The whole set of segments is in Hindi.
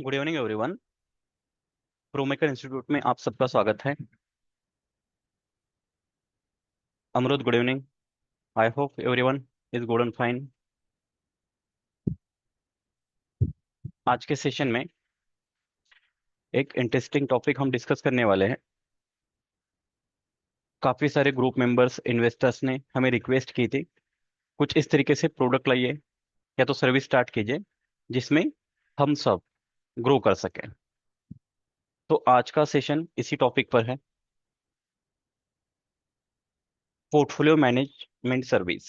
Good evening everyone. Promaker institute में आप सबका स्वागत है। अमरुद, good evening. I hope everyone is good and fine. आज के सेशन में एक इंटरेस्टिंग टॉपिक हम डिस्कस करने वाले हैं। काफ़ी सारे ग्रुप मेंबर्स इन्वेस्टर्स ने हमें रिक्वेस्ट की थी, कुछ इस तरीके से प्रोडक्ट लाइए या तो सर्विस स्टार्ट कीजिए जिसमें हम सब ग्रो कर सकें। तो आज का सेशन इसी टॉपिक पर है, पोर्टफोलियो मैनेजमेंट सर्विस,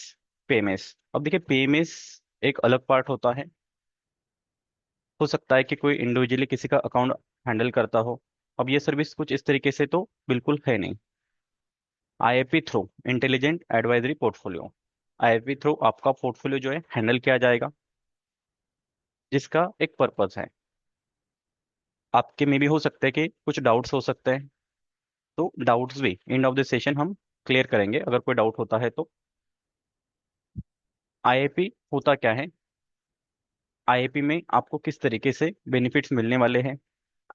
पीएमएस। अब देखिए, पीएमएस एक अलग पार्ट होता है। हो सकता है कि कोई इंडिविजुअली किसी का अकाउंट हैंडल करता हो। अब ये सर्विस कुछ इस तरीके से तो बिल्कुल है नहीं। IIP through intelligent advisory portfolio, IIP through आपका पोर्टफोलियो जो है हैंडल किया जाएगा, जिसका एक पर्पस है। आपके में भी हो सकता है कि कुछ डाउट्स हो सकते हैं, तो डाउट्स भी एंड ऑफ द सेशन हम क्लियर करेंगे अगर कोई डाउट होता है तो। आईआईपी होता क्या है, आईआईपी में आपको किस तरीके से बेनिफिट्स मिलने वाले हैं,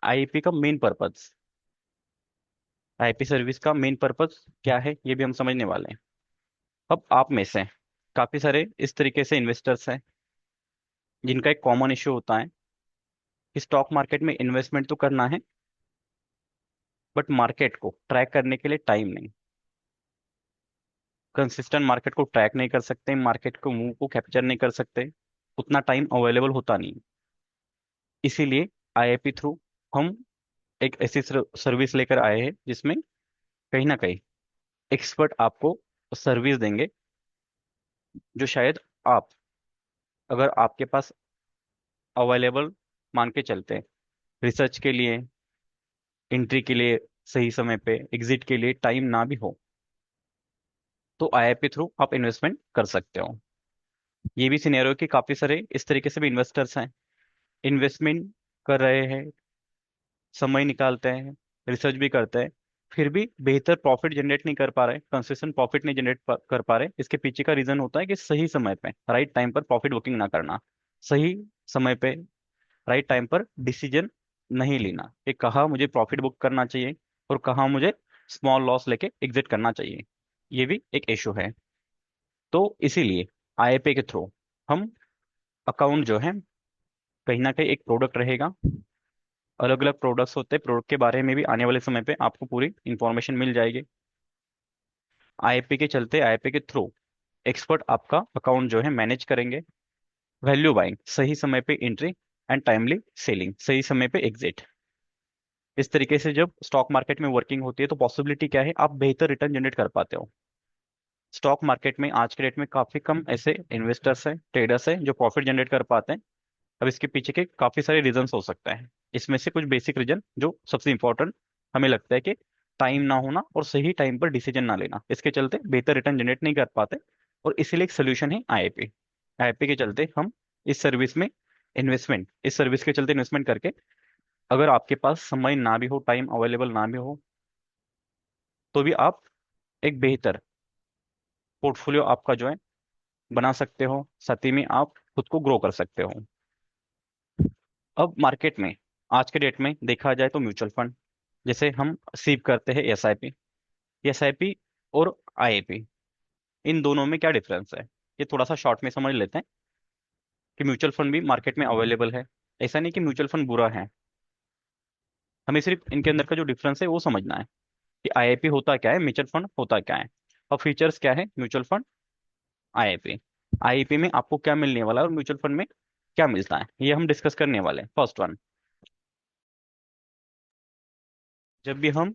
आईआईपी का मेन पर्पस, आईआईपी सर्विस का मेन पर्पस क्या है, ये भी हम समझने वाले हैं। अब आप में से काफी सारे इस तरीके से इन्वेस्टर्स हैं जिनका एक कॉमन इश्यू होता है कि स्टॉक मार्केट में इन्वेस्टमेंट तो करना है, बट मार्केट को ट्रैक करने के लिए टाइम नहीं। कंसिस्टेंट मार्केट को ट्रैक नहीं कर सकते, मार्केट को मूव को कैप्चर नहीं कर सकते, उतना टाइम अवेलेबल होता नहीं। इसीलिए आईआईपी थ्रू हम एक ऐसी सर्विस लेकर आए हैं जिसमें कहीं ना कहीं एक्सपर्ट आपको सर्विस देंगे, जो शायद आप, अगर आपके पास अवेलेबल मान के चलते हैं रिसर्च के लिए, एंट्री के लिए सही समय पे, एग्जिट के लिए टाइम ना भी हो, तो आईआईपी थ्रू आप इन्वेस्टमेंट कर सकते हो। ये भी सिनेरियो कि काफी सारे इस तरीके से भी इन्वेस्टर्स हैं, इन्वेस्टमेंट कर रहे हैं, समय निकालते हैं, रिसर्च भी करते हैं, फिर भी बेहतर प्रॉफिट जनरेट नहीं कर पा रहे, कंसिस्टेंट प्रॉफिट नहीं जनरेट कर पा रहे। इसके पीछे का रीजन होता है कि सही समय पे राइट टाइम पर प्रॉफिट बुकिंग ना करना, सही समय पे राइट टाइम पर डिसीजन नहीं लेना कि कहाँ मुझे प्रॉफिट बुक करना चाहिए और कहाँ मुझे स्मॉल लॉस लेके एग्जिट करना चाहिए। ये भी एक इशू है। तो इसीलिए आईआईपी के थ्रू हम अकाउंट जो है, कहीं ना कहीं एक प्रोडक्ट रहेगा, अलग अलग प्रोडक्ट्स होते हैं, प्रोडक्ट के बारे में भी आने वाले समय पे आपको पूरी इंफॉर्मेशन मिल जाएगी। आईआईपी के चलते, आईआईपी के थ्रू एक्सपर्ट आपका अकाउंट जो है मैनेज करेंगे। वैल्यू बाइंग, सही समय पे एंट्री, एंड टाइमली सेलिंग, सही समय पे एग्जिट। इस तरीके से जब स्टॉक मार्केट में वर्किंग होती है तो पॉसिबिलिटी क्या है, आप बेहतर रिटर्न जनरेट कर पाते हो। स्टॉक मार्केट में आज के डेट में काफी कम ऐसे इन्वेस्टर्स हैं, ट्रेडर्स हैं जो प्रॉफिट जनरेट कर पाते हैं। अब इसके पीछे के काफी सारे रीजंस हो सकते हैं। इसमें से कुछ बेसिक रीजन जो सबसे इंपॉर्टेंट हमें लगता है कि टाइम ना होना और सही टाइम पर डिसीजन ना लेना, इसके चलते बेहतर रिटर्न जनरेट नहीं कर पाते। और इसीलिए एक सोल्यूशन है आईआईपी। आईआईपी के चलते हम इस सर्विस में इन्वेस्टमेंट, इस सर्विस के चलते इन्वेस्टमेंट करके, अगर आपके पास समय ना भी हो, टाइम अवेलेबल ना भी हो, तो भी आप एक बेहतर पोर्टफोलियो आपका जो है बना सकते हो, साथ ही में आप खुद को ग्रो कर सकते हो। अब मार्केट में आज के डेट में देखा जाए तो म्यूचुअल फंड, जैसे हम सीव करते हैं एसआईपी, एसआईपी और आईआईपी, इन दोनों में क्या डिफरेंस है, ये थोड़ा सा शॉर्ट में समझ लेते हैं। कि म्यूचुअल फंड भी मार्केट में अवेलेबल है, ऐसा नहीं कि म्यूचुअल फंड बुरा है, हमें सिर्फ इनके अंदर का जो डिफरेंस है वो समझना है कि आईआईपी होता क्या है, म्यूचुअल फंड होता क्या है, और फीचर्स क्या है म्यूचुअल फंड, आईआईपी। आईआईपी में आपको क्या मिलने वाला है और म्यूचुअल फंड में क्या मिलता है, ये हम डिस्कस करने वाले हैं। फर्स्ट वन, जब भी हम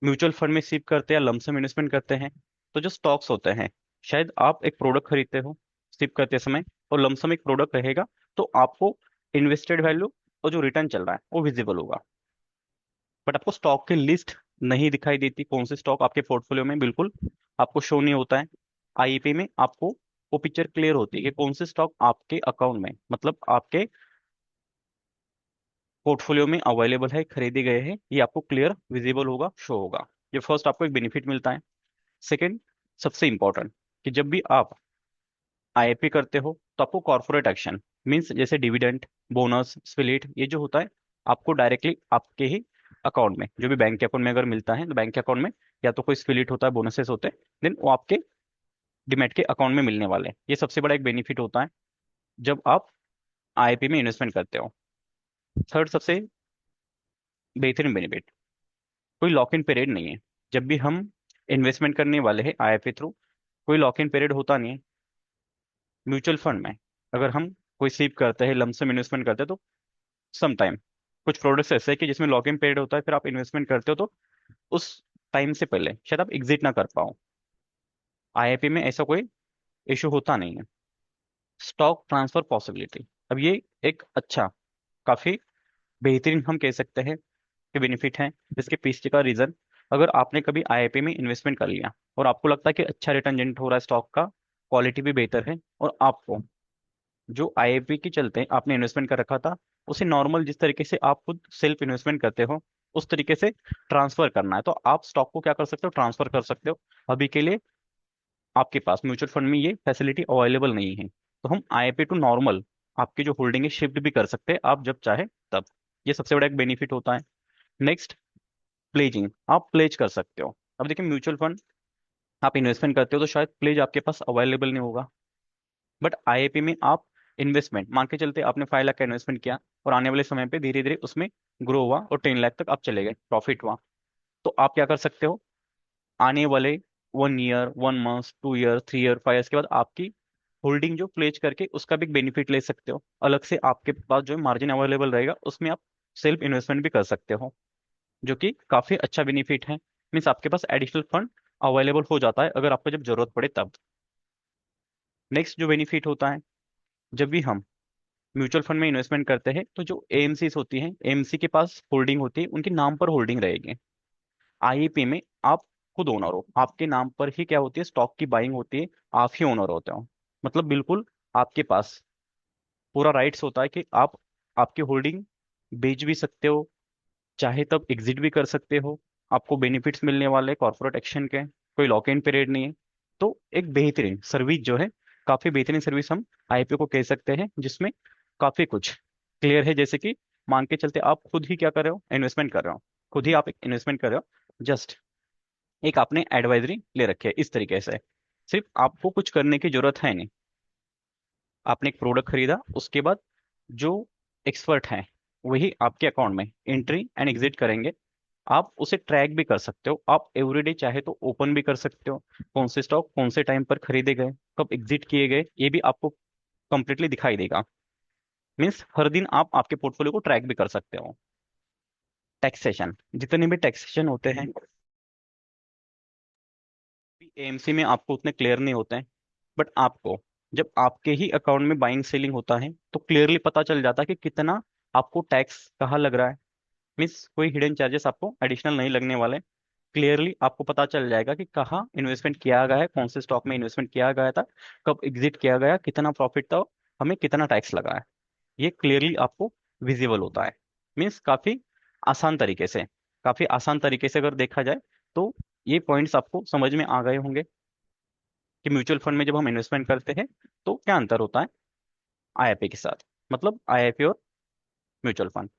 म्यूचुअल फंड में सिप करते हैं या लमसम इन्वेस्टमेंट करते हैं, तो जो स्टॉक्स होते हैं, शायद आप एक प्रोडक्ट खरीदते हो सिप करते समय, और लमसम एक प्रोडक्ट रहेगा, तो आपको इन्वेस्टेड वैल्यू और जो रिटर्न चल रहा है वो विजिबल होगा। बट आपको स्टॉक की लिस्ट नहीं दिखाई देती, कौन से स्टॉक आपके पोर्टफोलियो में बिल्कुल आपको शो नहीं होता है। आईईपी में आपको वो पिक्चर क्लियर होती है कि कौन से स्टॉक आपके अकाउंट में, मतलब आपके पोर्टफोलियो में अवेलेबल है, खरीदे गए हैं, ये आपको क्लियर विजिबल होगा, शो होगा। ये फर्स्ट आपको एक बेनिफिट मिलता है। सेकंड, सबसे इंपॉर्टेंट, कि जब भी आप आईआईपी करते हो तो आपको कॉर्पोरेट एक्शन, मीन्स जैसे डिविडेंड, बोनस, स्प्लिट, ये जो होता है आपको डायरेक्टली आपके ही अकाउंट में, जो भी बैंक के अकाउंट में अगर मिलता है तो बैंक के अकाउंट में या तो कोई स्प्लिट होता है, बोनसेस होते हैं, देन वो आपके डिमेट के अकाउंट में मिलने वाले हैं। ये सबसे बड़ा एक बेनिफिट होता है जब आप आईपी में इन्वेस्टमेंट करते हो। थर्ड सबसे बेहतरीन बेनिफिट, कोई लॉक इन पीरियड नहीं है। जब भी हम इन्वेस्टमेंट करने वाले हैं आईपी थ्रू, कोई लॉक इन पीरियड होता नहीं है। म्यूचुअल फंड में अगर हम कोई सीप करते हैं, लमसम इन्वेस्टमेंट करते हैं, तो सम टाइम कुछ प्रोडक्ट्स ऐसे हैं कि जिसमें लॉक इन पीरियड होता है, फिर आप इन्वेस्टमेंट करते हो तो उस टाइम से पहले शायद आप एग्जिट ना कर पाओ। आईआईपी में ऐसा कोई इशू होता नहीं है। स्टॉक ट्रांसफर पॉसिबिलिटी, अब ये एक अच्छा, काफी बेहतरीन हम कह सकते हैं कि बेनिफिट है। इसके पीछे का रीजन, अगर आपने कभी आईआईपी में इन्वेस्टमेंट कर लिया और आपको लगता है कि अच्छा रिटर्न जनरेट हो रहा है स्टॉक का, क्वालिटी भी बेहतर है, और आपको जो आईआईपी के चलते आपने इन्वेस्टमेंट कर रखा था उसे नॉर्मल जिस तरीके से आप खुद सेल्फ इन्वेस्टमेंट करते हो उस तरीके से ट्रांसफर करना है, तो आप स्टॉक को क्या कर सकते हो, ट्रांसफर कर सकते हो। अभी के लिए आपके पास म्यूचुअल फंड में ये फैसिलिटी अवेलेबल नहीं है, तो हम आईआईपी टू नॉर्मल आपकी जो होल्डिंग है शिफ्ट भी कर सकते हैं आप जब चाहे तब। ये सबसे बड़ा एक बेनिफिट होता है। नेक्स्ट, प्लेजिंग, आप प्लेज कर सकते हो। अब देखिए म्यूचुअल फंड आप इन्वेस्टमेंट करते हो तो शायद प्लेज आपके पास अवेलेबल नहीं होगा, बट आईआईपी में आप इन्वेस्टमेंट मान के चलते, आपने 5 लाख का इन्वेस्टमेंट किया और आने वाले समय पे धीरे धीरे उसमें ग्रो हुआ और 10 लाख तक आप चले गए, प्रॉफिट हुआ, तो आप क्या कर सकते हो, आने वाले 1 year, 1 month, 2 year, 3 year, 5 years के बाद आपकी होल्डिंग जो प्लेज करके उसका भी बेनिफिट ले सकते हो। अलग से आपके पास जो मार्जिन अवेलेबल रहेगा उसमें आप सेल्फ इन्वेस्टमेंट भी कर सकते हो, जो कि काफी अच्छा बेनिफिट है। मीन्स आपके पास एडिशनल फंड अवेलेबल हो जाता है अगर आपको जब जरूरत पड़े तब। नेक्स्ट जो बेनिफिट होता है, जब भी हम म्यूचुअल फंड में इन्वेस्टमेंट करते हैं तो जो एएमसी होती हैं, एएमसी के पास होल्डिंग होती है, उनके नाम पर होल्डिंग रहेगी। आईईपी में आप खुद ओनर हो, आपके नाम पर ही क्या होती है, स्टॉक की बाइंग होती है, आप ही ओनर होते हो। मतलब बिल्कुल आपके पास पूरा राइट्स होता है कि आप आपकी होल्डिंग बेच भी सकते हो, चाहे तब एग्जिट भी कर सकते हो। आपको बेनिफिट्स मिलने वाले कॉर्पोरेट एक्शन के, कोई लॉक इन पीरियड नहीं है। तो एक बेहतरीन सर्विस जो है, काफी बेहतरीन सर्विस हम आईपीओ को कह सकते हैं, जिसमें काफी कुछ क्लियर है। जैसे कि मान के चलते आप खुद ही क्या कर रहे हो, इन्वेस्टमेंट कर रहे हो, खुद ही आप एक इन्वेस्टमेंट कर रहे हो, जस्ट एक आपने एडवाइजरी ले रखी है इस तरीके से, सिर्फ आपको कुछ करने की जरूरत है नहीं। आपने एक प्रोडक्ट खरीदा, उसके बाद जो एक्सपर्ट हैं वही आपके अकाउंट में एंट्री एंड एग्जिट करेंगे। आप उसे ट्रैक भी कर सकते हो, आप एवरीडे चाहे तो ओपन भी कर सकते हो, कौन से स्टॉक कौन से टाइम पर खरीदे गए, कब एग्जिट किए गए, ये भी आपको कंप्लीटली दिखाई देगा। मीन्स हर दिन आप आपके पोर्टफोलियो को ट्रैक भी कर सकते हो। टैक्सेशन, जितने भी टैक्सेशन होते हैं एएमसी में आपको उतने क्लियर नहीं होते हैं, बट आपको जब आपके ही अकाउंट में बाइंग सेलिंग होता है तो क्लियरली पता चल जाता है कि कितना आपको टैक्स कहाँ लग रहा है। मीन्स कोई हिडन चार्जेस आपको एडिशनल नहीं लगने वाले। क्लियरली आपको पता चल जाएगा कि कहाँ इन्वेस्टमेंट किया गया है, कौन से स्टॉक में इन्वेस्टमेंट किया गया था, कब एग्जिट किया गया, कितना प्रॉफिट था, हमें कितना टैक्स लगा है। ये क्लियरली आपको विजिबल होता है। मीन्स काफी आसान तरीके से, काफी आसान तरीके से अगर देखा जाए तो ये पॉइंट्स आपको समझ में आ गए होंगे कि म्यूचुअल फंड में जब हम इन्वेस्टमेंट करते हैं तो क्या अंतर होता है आईआईपी के साथ। मतलब आईआईपी और म्यूचुअल फंड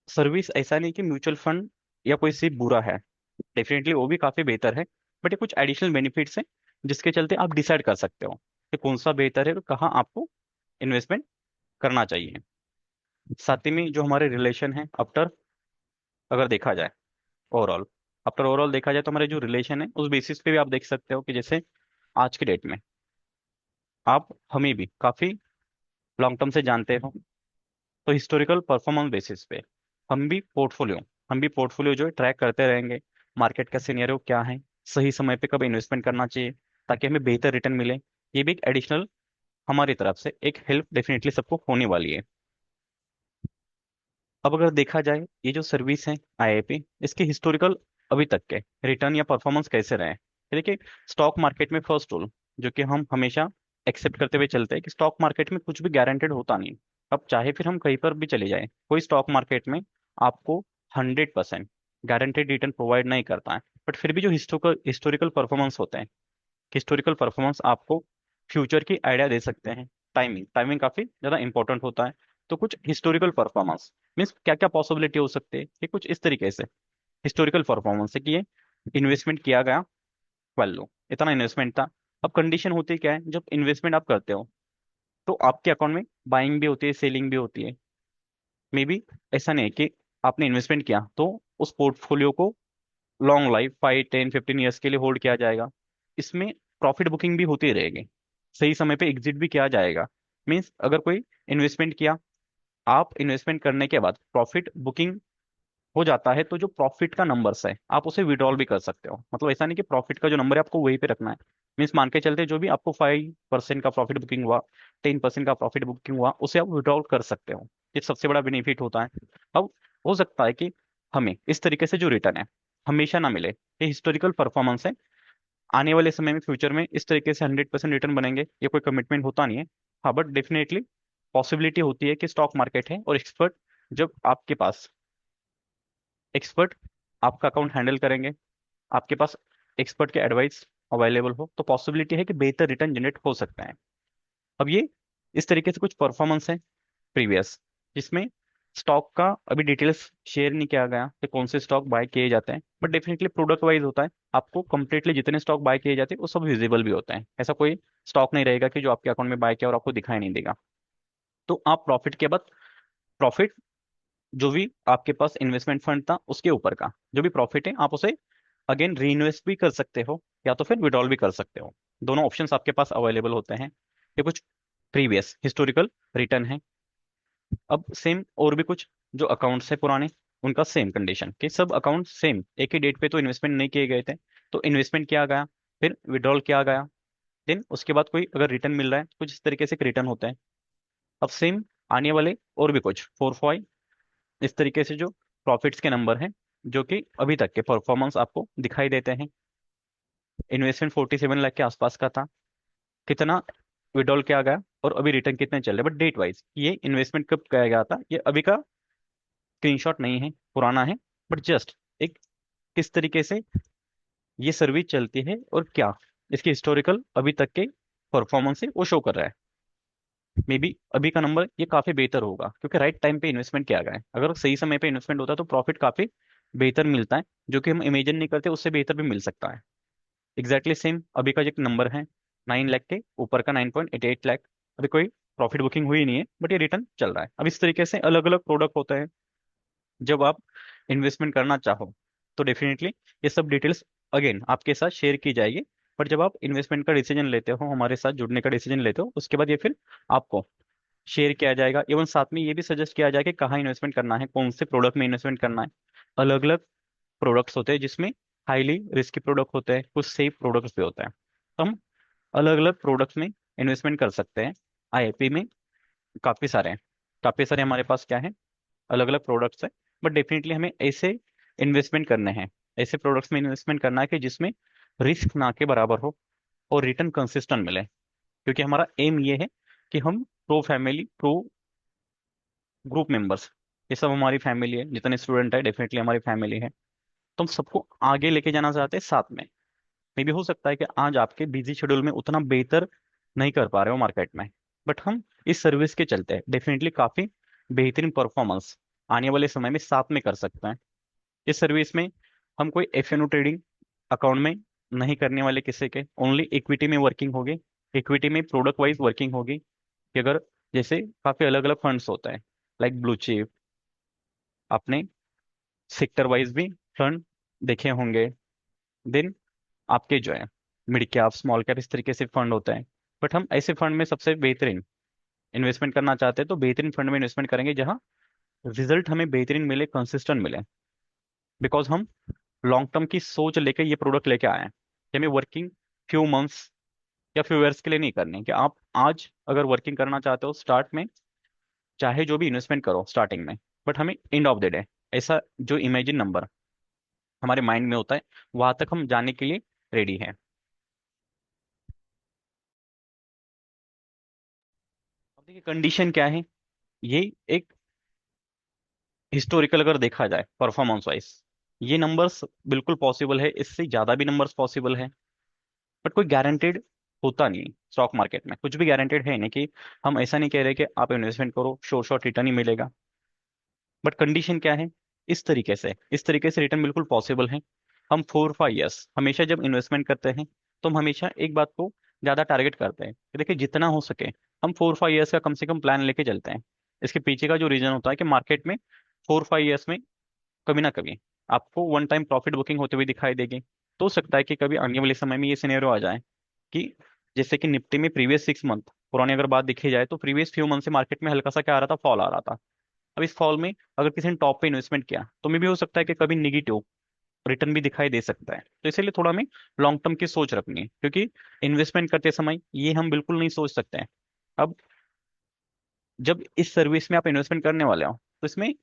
सर्विस, ऐसा नहीं कि म्यूचुअल फंड या कोई सी बुरा है, डेफिनेटली वो भी काफी बेहतर है, बट ये कुछ एडिशनल बेनिफिट्स हैं जिसके चलते आप डिसाइड कर सकते हो कि कौन सा बेहतर है और कहाँ आपको इन्वेस्टमेंट करना चाहिए। साथ ही में जो हमारे रिलेशन है आफ्टर, अगर देखा जाए ओवरऑल, आफ्टर ओवरऑल देखा जाए तो हमारे जो रिलेशन है उस बेसिस पे भी आप देख सकते हो कि जैसे आज के डेट में आप हमें भी काफी लॉन्ग टर्म से जानते हो, तो हिस्टोरिकल परफॉर्मेंस बेसिस पे हम भी पोर्टफोलियो हम भी पोर्टफोलियो जो है ट्रैक करते रहेंगे, मार्केट का सिनेरियो क्या है, सही समय पे कब इन्वेस्टमेंट करना चाहिए ताकि हमें बेहतर रिटर्न मिले। ये भी एक एडिशनल हमारी तरफ से एक हेल्प डेफिनेटली सबको होने वाली है। अब अगर देखा जाए ये जो सर्विस है आईआईपी, इसके हिस्टोरिकल अभी तक के रिटर्न या परफॉर्मेंस कैसे रहे हैं। देखिए स्टॉक मार्केट में फर्स्ट रूल जो कि हम हमेशा एक्सेप्ट करते हुए चलते हैं कि स्टॉक मार्केट में कुछ भी गारंटेड होता नहीं। अब चाहे फिर हम कहीं पर भी चले जाएं, कोई स्टॉक मार्केट में आपको 100% गारंटेड रिटर्न प्रोवाइड नहीं करता है, बट फिर भी जो हिस्टोरिकल परफॉर्मेंस होते हैं, हिस्टोरिकल परफॉर्मेंस आपको फ्यूचर की आइडिया दे सकते हैं। टाइमिंग, टाइमिंग काफी ज्यादा इंपॉर्टेंट होता है। तो कुछ हिस्टोरिकल परफॉर्मेंस मीन्स क्या क्या पॉसिबिलिटी हो सकती है कि कुछ इस तरीके से हिस्टोरिकल परफॉर्मेंस है कि ये इन्वेस्टमेंट किया गया, वैल्यू इतना इन्वेस्टमेंट था। अब कंडीशन होती क्या है, जब इन्वेस्टमेंट आप करते हो तो आपके अकाउंट में बाइंग भी होती है, सेलिंग भी होती है। मे बी ऐसा नहीं है कि आपने इन्वेस्टमेंट किया तो उस पोर्टफोलियो को लॉन्ग लाइफ 5 10 15 ईयर्स के लिए होल्ड किया जाएगा। इसमें प्रॉफिट बुकिंग भी होती रहेगी, सही समय पे एग्जिट भी किया जाएगा। मीन्स अगर कोई इन्वेस्टमेंट किया, आप इन्वेस्टमेंट करने के बाद प्रॉफिट बुकिंग हो जाता है, तो जो प्रॉफिट का नंबर्स है आप उसे विड्रॉल भी कर सकते हो। मतलब ऐसा नहीं कि प्रॉफिट का जो नंबर है आपको वहीं पे रखना है। मीन्स मान के चलते जो भी आपको 5% का प्रॉफिट बुकिंग हुआ, 10% का प्रॉफिट बुकिंग हुआ, उसे आप विड्रॉल कर सकते हो। ये सबसे बड़ा बेनिफिट होता है। अब हो सकता है कि हमें इस तरीके से जो रिटर्न है हमेशा ना मिले, ये हिस्टोरिकल परफॉर्मेंस है। आने वाले समय में फ्यूचर में इस तरीके से 100% रिटर्न बनेंगे, ये कोई कमिटमेंट होता नहीं है। हाँ, बट डेफिनेटली पॉसिबिलिटी होती है कि स्टॉक मार्केट है और एक्सपर्ट जब आपके पास एक्सपर्ट आपका अकाउंट हैंडल करेंगे, आपके पास एक्सपर्ट के एडवाइस अवेलेबल हो, तो पॉसिबिलिटी है कि बेहतर रिटर्न जनरेट हो सकता है। अब ये इस तरीके से कुछ परफॉर्मेंस है प्रीवियस, जिसमें स्टॉक का अभी डिटेल्स शेयर नहीं किया गया कि कौन से स्टॉक बाय किए जाते हैं, बट डेफिनेटली प्रोडक्ट वाइज होता है। आपको कंप्लीटली जितने स्टॉक बाय किए जाते हैं वो सब विजिबल भी होते हैं। ऐसा कोई स्टॉक नहीं रहेगा कि जो आपके अकाउंट में बाय किया और आपको दिखाई नहीं देगा। तो आप प्रॉफिट के बाद प्रॉफिट, जो भी आपके पास इन्वेस्टमेंट फंड था उसके ऊपर का जो भी प्रॉफिट है, आप उसे अगेन री इन्वेस्ट भी कर सकते हो या तो फिर विड्रॉल भी कर सकते हो। दोनों ऑप्शंस आपके पास अवेलेबल होते हैं। ये कुछ प्रीवियस हिस्टोरिकल रिटर्न है। अब सेम और भी कुछ जो अकाउंट्स है पुराने, उनका सेम कंडीशन कि सब अकाउंट सेम एक ही डेट पे तो इन्वेस्टमेंट नहीं किए गए थे, तो इन्वेस्टमेंट किया गया, फिर विड्रॉल किया गया, देन उसके बाद कोई अगर रिटर्न मिल रहा है कुछ इस तरीके से रिटर्न होता है। अब सेम आने वाले और भी कुछ 4 5 इस तरीके से जो प्रॉफिट्स के नंबर हैं, जो कि अभी तक के परफॉर्मेंस आपको दिखाई देते हैं। इन्वेस्टमेंट 47 लाख के आसपास का था, कितना विड्रॉल किया गया और अभी रिटर्न कितने चल रहे, बट डेट वाइज ये इन्वेस्टमेंट कब किया गया था ये अभी का स्क्रीनशॉट नहीं है, पुराना है। बट जस्ट एक किस तरीके से ये सर्विस चलती है और क्या इसकी हिस्टोरिकल अभी तक के परफॉर्मेंस है वो शो कर रहा है। मे बी अभी का नंबर ये काफी बेहतर होगा क्योंकि राइट टाइम पे इन्वेस्टमेंट किया गया है। अगर सही समय पे इन्वेस्टमेंट होता है तो प्रॉफिट काफी बेहतर मिलता है, जो कि हम इमेजिन नहीं करते उससे बेहतर भी मिल सकता है। एग्जैक्टली सेम अभी का जो नंबर है 9 लाख के ऊपर का 9.88 लाख, अभी कोई प्रॉफिट बुकिंग हुई नहीं है बट ये रिटर्न चल रहा है। अब इस तरीके से अलग अलग प्रोडक्ट होते हैं। जब आप इन्वेस्टमेंट करना चाहो तो डेफिनेटली ये सब डिटेल्स अगेन आपके साथ शेयर की जाएगी। पर जब आप इन्वेस्टमेंट का डिसीजन लेते हो, हमारे साथ जुड़ने का डिसीजन लेते हो, उसके बाद ये फिर आपको शेयर किया जाएगा। इवन साथ में ये भी सजेस्ट किया जाएगा कि कहाँ इन्वेस्टमेंट करना है, कौन से प्रोडक्ट में इन्वेस्टमेंट करना है। अलग अलग प्रोडक्ट्स होते हैं जिसमें हाईली रिस्की प्रोडक्ट होते हैं, कुछ सेफ प्रोडक्ट्स भी होते हैं। तो हम अलग अलग प्रोडक्ट्स में इन्वेस्टमेंट कर सकते हैं। आईआईपी में काफ़ी सारे हैं, काफ़ी सारे हमारे पास क्या है, अलग अलग प्रोडक्ट्स है। बट डेफिनेटली हमें ऐसे इन्वेस्टमेंट करने हैं, ऐसे प्रोडक्ट्स में इन्वेस्टमेंट करना है कि जिसमें रिस्क ना के बराबर हो और रिटर्न कंसिस्टेंट मिले। क्योंकि हमारा एम ये है कि हम pro family, pro group members, ये सब हमारी फैमिली है, जितने स्टूडेंट है डेफिनेटली हमारी फैमिली है। तो हम सबको आगे लेके जाना चाहते हैं साथ में। मे भी हो सकता है कि आज आपके बिजी शेड्यूल में उतना बेहतर नहीं कर पा रहे हो मार्केट में, बट हम इस सर्विस के चलते डेफिनेटली काफी बेहतरीन परफॉर्मेंस आने वाले समय में साथ में कर सकते हैं। इस सर्विस में हम कोई एफएनओ ट्रेडिंग अकाउंट में नहीं करने वाले, किसी के ओनली इक्विटी में वर्किंग होगी। इक्विटी में प्रोडक्ट वाइज वर्किंग होगी कि अगर जैसे काफी अलग अलग फंड्स होते हैं लाइक ब्लू चिप, आपने सेक्टर वाइज भी फंड देखे होंगे। देन आपके जो है मिड कैप स्मॉल कैप इस तरीके से फंड होते हैं। बट हम ऐसे फंड में सबसे बेहतरीन इन्वेस्टमेंट करना चाहते हैं तो बेहतरीन फंड में इन्वेस्टमेंट करेंगे जहां रिजल्ट हमें बेहतरीन मिले, कंसिस्टेंट मिले। बिकॉज हम लॉन्ग टर्म की सोच लेके ये प्रोडक्ट लेके आए हैं कि हमें वर्किंग फ्यू मंथ्स या फ्यू ईयर्स के लिए नहीं करनी। कि आप आज अगर वर्किंग करना चाहते हो स्टार्ट में, चाहे जो भी इन्वेस्टमेंट करो स्टार्टिंग में, बट हमें एंड ऑफ द डे ऐसा जो इमेजिन नंबर हमारे माइंड में होता है वहां तक हम जाने के लिए रेडी हैं। अब देखिए कंडीशन क्या है, ये एक हिस्टोरिकल अगर देखा जाए परफॉर्मेंस वाइज ये नंबर्स बिल्कुल पॉसिबल है, इससे ज्यादा भी नंबर्स पॉसिबल है, बट कोई गारंटेड होता नहीं। स्टॉक मार्केट में कुछ भी गारंटेड है नहीं कि हम ऐसा नहीं कह रहे कि आप इन्वेस्टमेंट करो शॉर्ट शॉर्ट रिटर्न ही मिलेगा। बट कंडीशन क्या है, इस तरीके से रिटर्न बिल्कुल पॉसिबल है। हम 4 5 ईयर्स हमेशा जब इन्वेस्टमेंट करते हैं तो हम हमेशा एक बात को ज़्यादा टारगेट करते हैं कि देखिए जितना हो सके हम 4 5 ईयर्स का कम से कम प्लान लेके चलते हैं। इसके पीछे का जो रीजन होता है कि मार्केट में 4 5 ईयर्स में कभी ना कभी आपको वन टाइम प्रॉफिट बुकिंग होते हुए दिखाई देगी। तो हो सकता है कि कभी आने वाले समय में ये सिनेरियो आ जाए कि जैसे कि निफ्टी में प्रीवियस 6 मंथ पुरानी अगर बात देखी जाए तो प्रीवियस फ्यू मंथ से मार्केट में हल्का सा क्या आ रहा था, फॉल आ रहा था। अब इस फॉल में अगर किसी ने टॉप पे इन्वेस्टमेंट किया तो मे भी हो सकता है कि कभी निगेटिव रिटर्न भी दिखाई दे सकता है। तो इसीलिए थोड़ा हमें लॉन्ग टर्म की सोच रखनी है, क्योंकि इन्वेस्टमेंट करते समय ये हम बिल्कुल नहीं सोच सकते हैं। अब जब इस सर्विस में आप इन्वेस्टमेंट करने वाले हो तो इसमें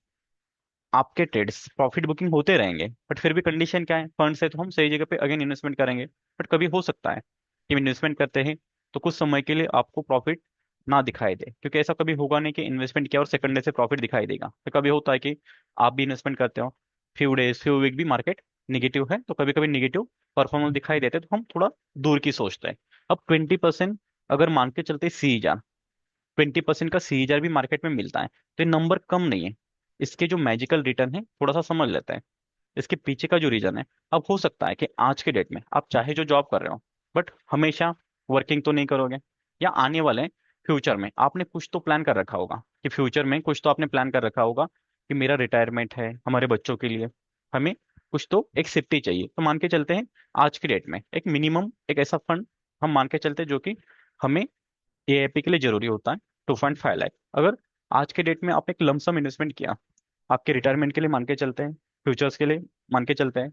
आपके ट्रेड्स प्रॉफिट बुकिंग होते रहेंगे, बट फिर भी कंडीशन क्या है, फंड से तो हम सही जगह पे अगेन इन्वेस्टमेंट करेंगे। बट कभी हो सकता है कि इन्वेस्टमेंट करते हैं तो कुछ समय के लिए आपको प्रॉफिट ना दिखाई दे, क्योंकि ऐसा कभी होगा नहीं कि इन्वेस्टमेंट किया और सेकंड डे से प्रॉफिट दिखाई देगा। तो कभी होता है कि आप भी इन्वेस्टमेंट करते हो, फ्यू डेज फ्यू वीक भी मार्केट निगेटिव है तो कभी कभी निगेटिव परफॉर्मेंस दिखाई देते हैं, तो हम थोड़ा दूर की सोचते हैं। अब 20% अगर मान के चलते सी, 20% का सीएजआर भी मार्केट में मिलता है तो ये नंबर कम नहीं है। इसके जो मैजिकल रिटर्न है थोड़ा सा समझ लेते हैं, इसके पीछे का जो रीजन है। अब हो सकता है कि आज के डेट में आप चाहे जो जॉब कर रहे हो बट हमेशा वर्किंग तो नहीं करोगे, या आने वाले फ्यूचर में आपने कुछ तो प्लान कर रखा होगा कि फ्यूचर में कुछ तो आपने प्लान कर रखा होगा कि मेरा रिटायरमेंट है, हमारे बच्चों के लिए हमें कुछ तो एक सेफ्टी चाहिए। तो मान के चलते हैं आज के डेट में एक मिनिमम एक ऐसा फंड हम मान के चलते हैं जो कि हमें एआईपी के लिए जरूरी होता है, 2.5 लाख। अगर आज के डेट में आपने एक लमसम इन्वेस्टमेंट किया आपके रिटायरमेंट के लिए मान के चलते हैं, फ्यूचर्स के लिए मान के चलते हैं,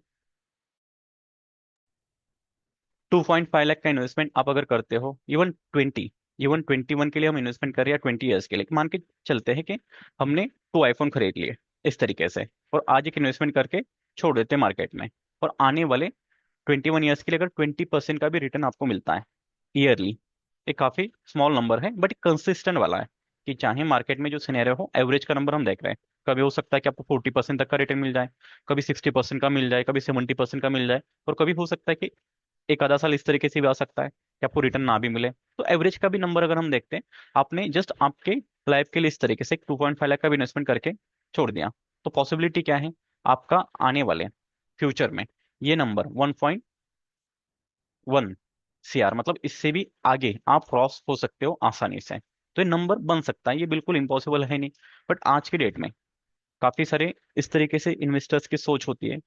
2.5 लाख का इन्वेस्टमेंट आप अगर करते हो, इवन 21 के लिए हम इन्वेस्टमेंट करें या 20 ईयर्स के लिए, मान के चलते हैं कि हमने 2 आईफोन खरीद लिए इस तरीके से, और आज एक इन्वेस्टमेंट करके छोड़ देते हैं मार्केट में, और आने वाले 21 ईयर्स के लिए अगर 20% का भी रिटर्न आपको मिलता है ईयरली, ये काफी स्मॉल नंबर है बट कंसिस्टेंट वाला है। कि चाहे मार्केट में जो सिनेरियो हो एवरेज का नंबर हम देख रहे हैं, कभी हो सकता है कि आपको 40% तक का रिटर्न मिल जाए, कभी 60% का मिल जाए, कभी 70% का मिल जाए, और कभी हो सकता है कि एक आधा साल इस तरीके से भी आ सकता है कि आपको रिटर्न ना भी मिले। तो एवरेज का भी नंबर अगर हम देखते हैं, आपने जस्ट आपके लाइफ के लिए इस तरीके से 2.5 लाख का भी इन्वेस्टमेंट करके छोड़ दिया, तो पॉसिबिलिटी क्या है आपका आने वाले फ्यूचर में ये नंबर 1.1 CR, मतलब इससे भी आगे आप क्रॉस हो सकते हो आसानी से। तो ये नंबर बन सकता है, ये बिल्कुल इम्पॉसिबल है नहीं। बट आज की डेट में काफी सारे इस तरीके से इन्वेस्टर्स की सोच होती है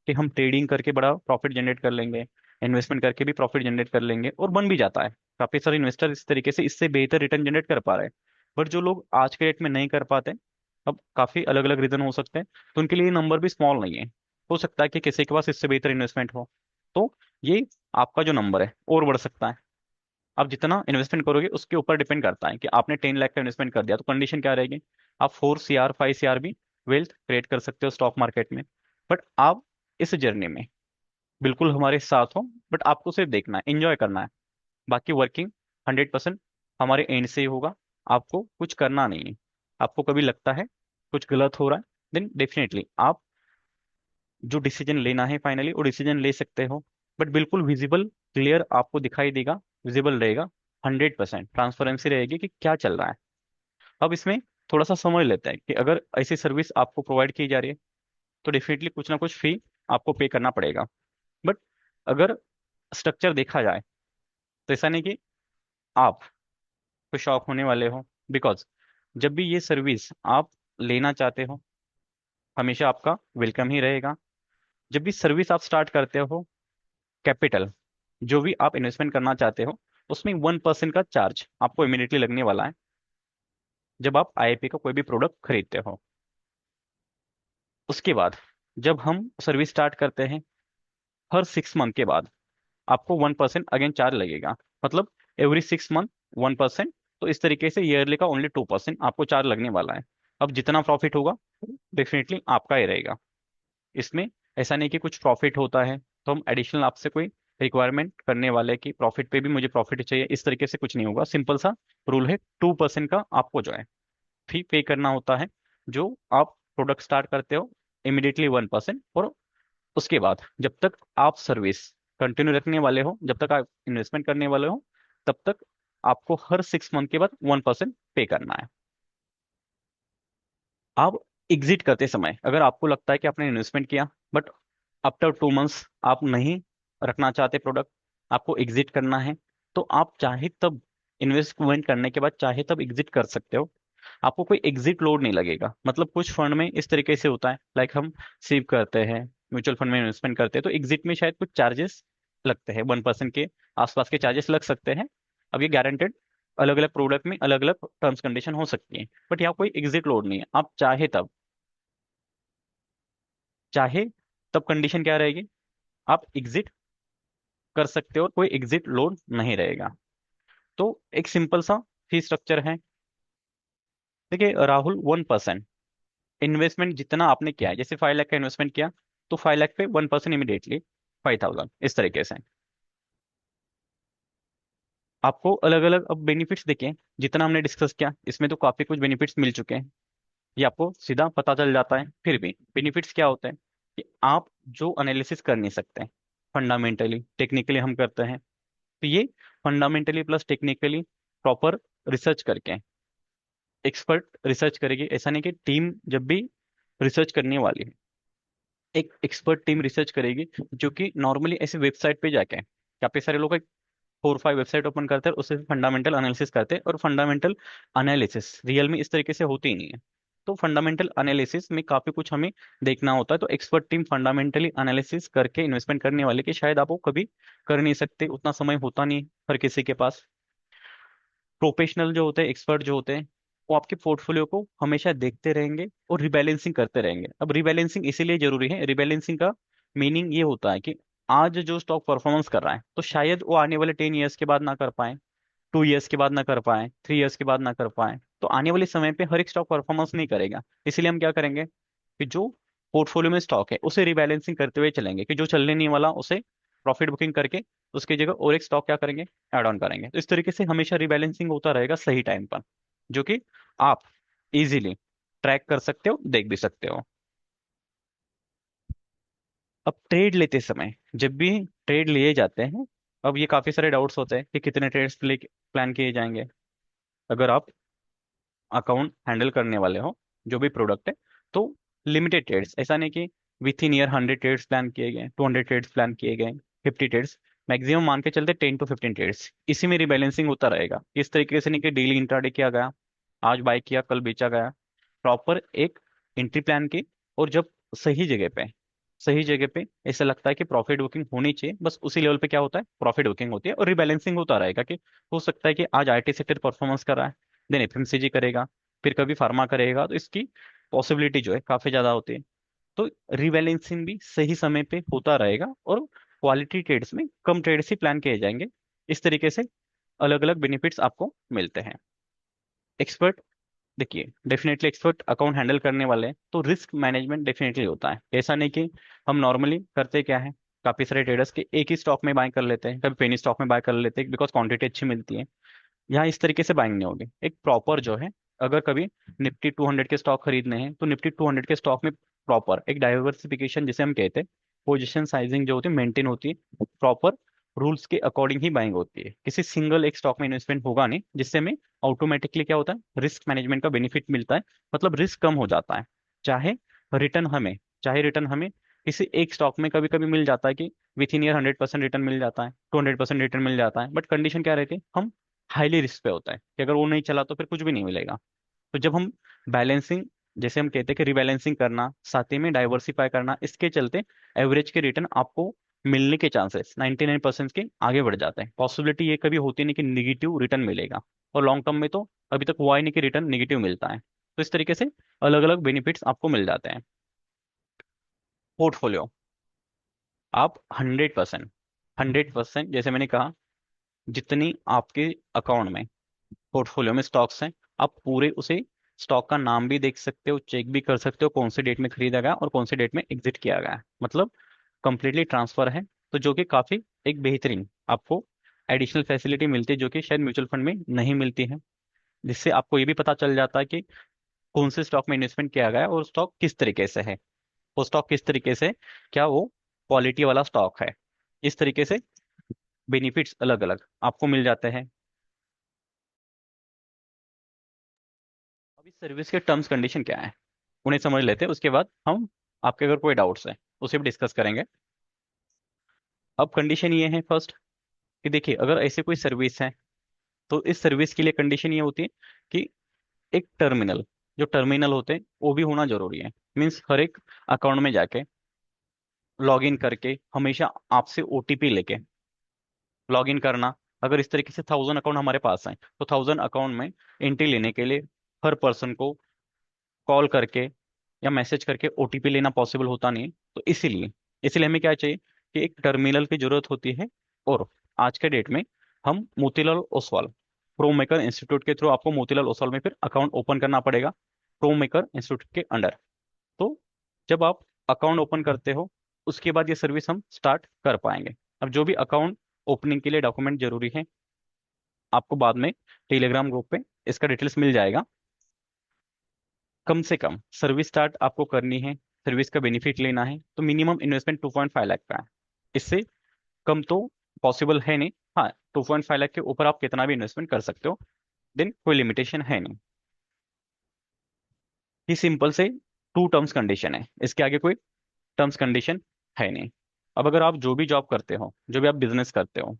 कि हम ट्रेडिंग करके बड़ा प्रॉफिट जनरेट कर लेंगे, इन्वेस्टमेंट करके भी प्रॉफिट जनरेट कर लेंगे, और बन भी जाता है। काफी सारे इन्वेस्टर इस तरीके से इससे बेहतर रिटर्न जनरेट कर पा रहे हैं। बट जो लोग आज के डेट में नहीं कर पाते, अब काफी अलग अलग रीजन हो सकते हैं, तो उनके लिए ये नंबर भी स्मॉल नहीं है। हो सकता है कि किसी के पास इससे बेहतर इन्वेस्टमेंट हो, तो ये आपका जो नंबर है और बढ़ सकता है। आप जितना इन्वेस्टमेंट करोगे उसके ऊपर डिपेंड करता है कि आपने 10 लाख का इन्वेस्टमेंट कर दिया तो कंडीशन क्या रहेगी, आप 4 CR 5 CR भी वेल्थ क्रिएट कर सकते हो स्टॉक मार्केट में। बट आप इस जर्नी में बिल्कुल हमारे साथ हो, बट आपको सिर्फ देखना है, एंजॉय करना है। बाकी वर्किंग 100% हमारे एंड से ही होगा, आपको कुछ करना नहीं है। आपको कभी लगता है कुछ गलत हो रहा है, देन डेफिनेटली आप जो डिसीजन लेना है फाइनली वो डिसीजन ले सकते हो। बट बिल्कुल विजिबल क्लियर आपको दिखाई देगा, विजिबल रहेगा, 100% ट्रांसपेरेंसी रहेगी कि क्या चल रहा है। अब इसमें थोड़ा सा समझ लेते हैं कि अगर ऐसी सर्विस आपको प्रोवाइड की जा रही है तो डेफिनेटली कुछ ना कुछ फी आपको पे करना पड़ेगा। बट अगर स्ट्रक्चर देखा जाए तो ऐसा नहीं कि आप को शॉक होने वाले हो, बिकॉज जब भी ये सर्विस आप लेना चाहते हो हमेशा आपका वेलकम ही रहेगा। जब भी सर्विस आप स्टार्ट करते हो, कैपिटल जो भी आप इन्वेस्टमेंट करना चाहते हो उसमें 1% का चार्ज आपको इमीडिएटली लगने वाला है जब आप आईआईपी का कोई भी प्रोडक्ट खरीदते हो। उसके बाद जब हम सर्विस स्टार्ट करते हैं हर 6 मंथ के बाद आपको 1% अगेन चार्ज लगेगा, मतलब एवरी 6 मंथ 1%। तो इस तरीके से ईयरली का ओनली 2% आपको चार्ज लगने वाला है। अब जितना प्रॉफिट होगा डेफिनेटली आपका ही रहेगा। इसमें ऐसा नहीं कि कुछ प्रॉफिट होता है तो हम एडिशनल आपसे कोई रिक्वायरमेंट करने वाले कि प्रॉफिट पे भी मुझे प्रॉफिट चाहिए, इस तरीके से कुछ नहीं होगा। सिंपल सा रूल है, 2% का आपको जो है फी पे करना होता है जो आप प्रोडक्ट स्टार्ट करते हो, इमिडिएटली 1%। और उसके बाद जब तक आप सर्विस कंटिन्यू रखने वाले हो, जब तक आप इन्वेस्टमेंट करने वाले हो, तब तक आपको हर 6 मंथ के बाद 1% पे करना है। आप एग्जिट करते समय अगर आपको लगता है कि आपने इन्वेस्टमेंट किया बट आफ्टर 2 मंथ्स आप नहीं रखना चाहते प्रोडक्ट, आपको एग्जिट करना है, तो आप चाहे तब इन्वेस्टमेंट करने के बाद चाहे तब एग्जिट कर सकते हो। आपको कोई एग्जिट लोड नहीं लगेगा। मतलब कुछ फंड में इस तरीके से होता है, लाइक हम सेव करते हैं, म्यूचुअल फंड में इन्वेस्टमेंट करते हैं, तो एग्जिट में शायद कुछ चार्जेस लगते हैं, 1% के आसपास के चार्जेस लग सकते हैं। अब ये गारंटेड अलग अलग प्रोडक्ट में अलग अलग टर्म्स कंडीशन हो सकती है, बट यहाँ कोई एग्जिट लोड नहीं है। आप चाहे तब कंडीशन क्या रहेगी, आप एग्जिट कर सकते हो और कोई एग्जिट लोड नहीं रहेगा। तो एक सिंपल सा फी स्ट्रक्चर है। देखिए राहुल, 1% इन्वेस्टमेंट जितना आपने किया है, जैसे 5 लाख का इन्वेस्टमेंट किया, तो 5 लाख पे 1% इमीडिएटली 5,000, इस तरीके से। आपको अलग अलग अब बेनिफिट्स देखें, जितना हमने डिस्कस किया इसमें तो काफी कुछ बेनिफिट्स मिल चुके हैं, ये आपको सीधा पता चल जाता है। फिर भी बेनिफिट्स क्या होते हैं कि आप जो एनालिसिस कर नहीं सकते, फंडामेंटली टेक्निकली हम करते हैं, तो ये fundamentally plus technically proper research करके, एक्सपर्ट रिसर्च करेगी, ऐसा नहीं कि टीम जब भी रिसर्च करने वाली है, एक एक्सपर्ट टीम रिसर्च करेगी, जो कि नॉर्मली ऐसे वेबसाइट पे जाके, काफी सारे लोग 4 5 वेबसाइट ओपन करते हैं, उससे फंडामेंटल एनालिसिस करते हैं, और फंडामेंटल एनालिसिस रियल में इस तरीके से होती ही नहीं है। तो फंडामेंटल एनालिसिस में काफी कुछ हमें देखना होता है, तो एक्सपर्ट टीम फंडामेंटली एनालिसिस करके इन्वेस्टमेंट करने वाले की शायद आप वो कभी कर नहीं सकते, उतना समय होता नहीं हर किसी के पास। प्रोफेशनल जो होते हैं, एक्सपर्ट जो होते हैं, वो आपके पोर्टफोलियो को हमेशा देखते रहेंगे और रिबैलेंसिंग करते रहेंगे। अब रिबैलेंसिंग इसीलिए जरूरी है, रिबैलेंसिंग का मीनिंग ये होता है कि आज जो स्टॉक परफॉर्मेंस कर रहा है, तो शायद वो आने वाले 10 ईयर्स के बाद ना कर पाए, 2 ईयर्स के बाद ना कर पाए, 3 ईयर्स के बाद ना कर पाए। तो आने वाले समय पे हर एक स्टॉक परफॉर्मेंस नहीं करेगा। इसीलिए हम क्या करेंगे कि जो पोर्टफोलियो में स्टॉक है उसे रिबैलेंसिंग करते हुए चलेंगे, कि जो चलने नहीं वाला उसे प्रॉफिट बुकिंग करके उसकी जगह और एक स्टॉक क्या करेंगे, ऐड ऑन करेंगे। तो इस तरीके से हमेशा रिबैलेंसिंग होता रहेगा सही टाइम पर, जो कि आप इजीली ट्रैक कर सकते हो, देख भी सकते हो। अब ट्रेड लेते समय, जब भी ट्रेड लिए जाते हैं, अब ये काफी सारे डाउट्स होते हैं कि कितने ट्रेड्स प्लान किए जाएंगे। अगर आप अकाउंट हैंडल करने वाले हो, जो भी प्रोडक्ट है, तो लिमिटेड ट्रेड्स, ऐसा नहीं कि within year 100 trades plan किए गए, 200 ट्रेड्स प्लान किए गए, 50 ट्रेड्स, मैक्सिमम मान के चलते 10 to 15 ट्रेड्स, इसी में रिबैलेंसिंग होता रहेगा। इस तरीके से नहीं कि डेली इंट्राडे किया गया, आज बाय किया कल बेचा गया। प्रॉपर एक एंट्री प्लान की, और जब सही जगह पे सही जगह पे ऐसा लगता है कि प्रॉफिट बुकिंग होनी चाहिए, बस उसी लेवल पे क्या होता है, प्रॉफिट बुकिंग होती है, और रिबैलेंसिंग होता रहेगा। कि हो सकता है कि आज आईटी सेक्टर परफॉर्मेंस कर रहा है, देन एफएमसीजी करेगा, फिर कभी फार्मा करेगा, तो इसकी पॉसिबिलिटी जो है काफी ज्यादा होती है। तो रिबैलेंसिंग भी सही समय पे होता रहेगा, और क्वालिटी ट्रेड्स में कम ट्रेड्स ही प्लान किए जाएंगे। इस तरीके से अलग अलग बेनिफिट्स आपको मिलते हैं। एक्सपर्ट, देखिए डेफिनेटली एक्सपर्ट अकाउंट हैंडल करने वाले हैं, तो रिस्क मैनेजमेंट डेफिनेटली होता है। ऐसा नहीं कि हम नॉर्मली करते क्या है, काफी सारे ट्रेडर्स के एक ही स्टॉक में बाय कर लेते हैं, कभी पेनी स्टॉक में बाय कर लेते हैं, बिकॉज क्वांटिटी अच्छी मिलती है। यहाँ इस तरीके से बाइंग नहीं होगी, एक प्रॉपर जो है, अगर कभी निफ्टी 200 के स्टॉक खरीदने हैं, तो निफ्टी 200 के स्टॉक में प्रॉपर एक डाइवर्सिफिकेशन जिसे हम कहते हैं, पोजीशन साइजिंग जो होती है मेंटेन होती है, प्रॉपर रूल्स के अकॉर्डिंग ही बाइंग होती है। किसी सिंगल एक स्टॉक में इन्वेस्टमेंट होगा नहीं, जिससे हमें ऑटोमेटिकली क्या होता है, रिस्क मैनेजमेंट का बेनिफिट मिलता है, मतलब रिस्क कम हो जाता है। चाहे रिटर्न हमें चाहे रिटर्न हमें किसी एक स्टॉक में कभी कभी मिल जाता है कि विथ इन ईयर 100% रिटर्न मिल जाता है, 200% रिटर्न मिल जाता है, बट कंडीशन क्या रहती है, हम हाईली रिस्क पे होता है कि अगर वो नहीं चला तो फिर कुछ भी नहीं मिलेगा। तो जब हम बैलेंसिंग, जैसे हम कहते हैं कि रिबैलेंसिंग करना, साथ ही में डाइवर्सिफाई करना, इसके चलते एवरेज के रिटर्न आपको मिलने के चांसेस 99% के आगे बढ़ जाते हैं। पॉसिबिलिटी ये कभी होती नहीं कि निगेटिव रिटर्न मिलेगा, और लॉन्ग टर्म में तो अभी तक हुआ ही नहीं कि रिटर्न निगेटिव मिलता है। तो इस तरीके से अलग अलग बेनिफिट्स आपको मिल जाते हैं। पोर्टफोलियो, आप 100% जैसे मैंने कहा, जितनी आपके अकाउंट में पोर्टफोलियो में स्टॉक्स हैं, आप पूरे उसे स्टॉक का नाम भी देख सकते हो, चेक भी कर सकते हो कौन से डेट में खरीदा गया और कौन से डेट में एग्जिट किया गया है, मतलब कंप्लीटली ट्रांसफर है। तो जो कि काफी एक बेहतरीन आपको एडिशनल फैसिलिटी मिलती है, जो कि शायद म्यूचुअल फंड में नहीं मिलती है, जिससे आपको ये भी पता चल जाता है कि कौन से स्टॉक में इन्वेस्टमेंट किया गया है और स्टॉक किस तरीके से है, वो स्टॉक किस तरीके से, क्या वो क्वालिटी वाला स्टॉक है। इस तरीके से बेनिफिट्स अलग अलग आपको मिल जाते हैं। सर्विस के टर्म्स कंडीशन क्या है उन्हें समझ लेते हैं, उसके बाद हम आपके अगर कोई डाउट्स है उसे भी डिस्कस करेंगे। अब कंडीशन ये है फर्स्ट कि देखिए, अगर ऐसे कोई सर्विस है तो इस सर्विस के लिए कंडीशन ये होती है कि एक टर्मिनल, जो टर्मिनल होते हैं वो भी होना जरूरी है। मीन्स हर एक अकाउंट में जाके लॉग इन करके हमेशा आपसे ओटीपी लेके लॉग इन करना। अगर इस तरीके से 1000 अकाउंट हमारे पास हैं तो 1000 अकाउंट में एंट्री लेने के लिए हर पर्सन को कॉल करके या मैसेज करके ओटीपी लेना पॉसिबल होता नहीं है। तो इसीलिए इसीलिए हमें क्या चाहिए कि एक टर्मिनल की जरूरत होती है। और आज के डेट में हम Motilal Oswal pro maker institute के थ्रू आपको मोतीलाल ओसवाल में फिर अकाउंट ओपन करना पड़ेगा, प्रो मेकर इंस्टीट्यूट के अंडर। तो जब आप अकाउंट ओपन करते हो उसके बाद ये सर्विस हम स्टार्ट कर पाएंगे। अब जो भी अकाउंट ओपनिंग के लिए डॉक्यूमेंट जरूरी है आपको बाद में टेलीग्राम ग्रुप पे इसका डिटेल्स मिल जाएगा। कम से कम सर्विस स्टार्ट आपको करनी है, सर्विस का बेनिफिट लेना है तो मिनिमम इन्वेस्टमेंट 2.5 लाख का है। इससे कम तो पॉसिबल है नहीं। हाँ, 2.5 लाख के ऊपर आप कितना भी इन्वेस्टमेंट कर सकते हो, देन कोई लिमिटेशन है नहीं। ये सिंपल से टू टर्म्स कंडीशन है, इसके आगे कोई टर्म्स कंडीशन है नहीं। अब अगर आप जो भी जॉब करते हो, जो भी आप बिजनेस करते हो,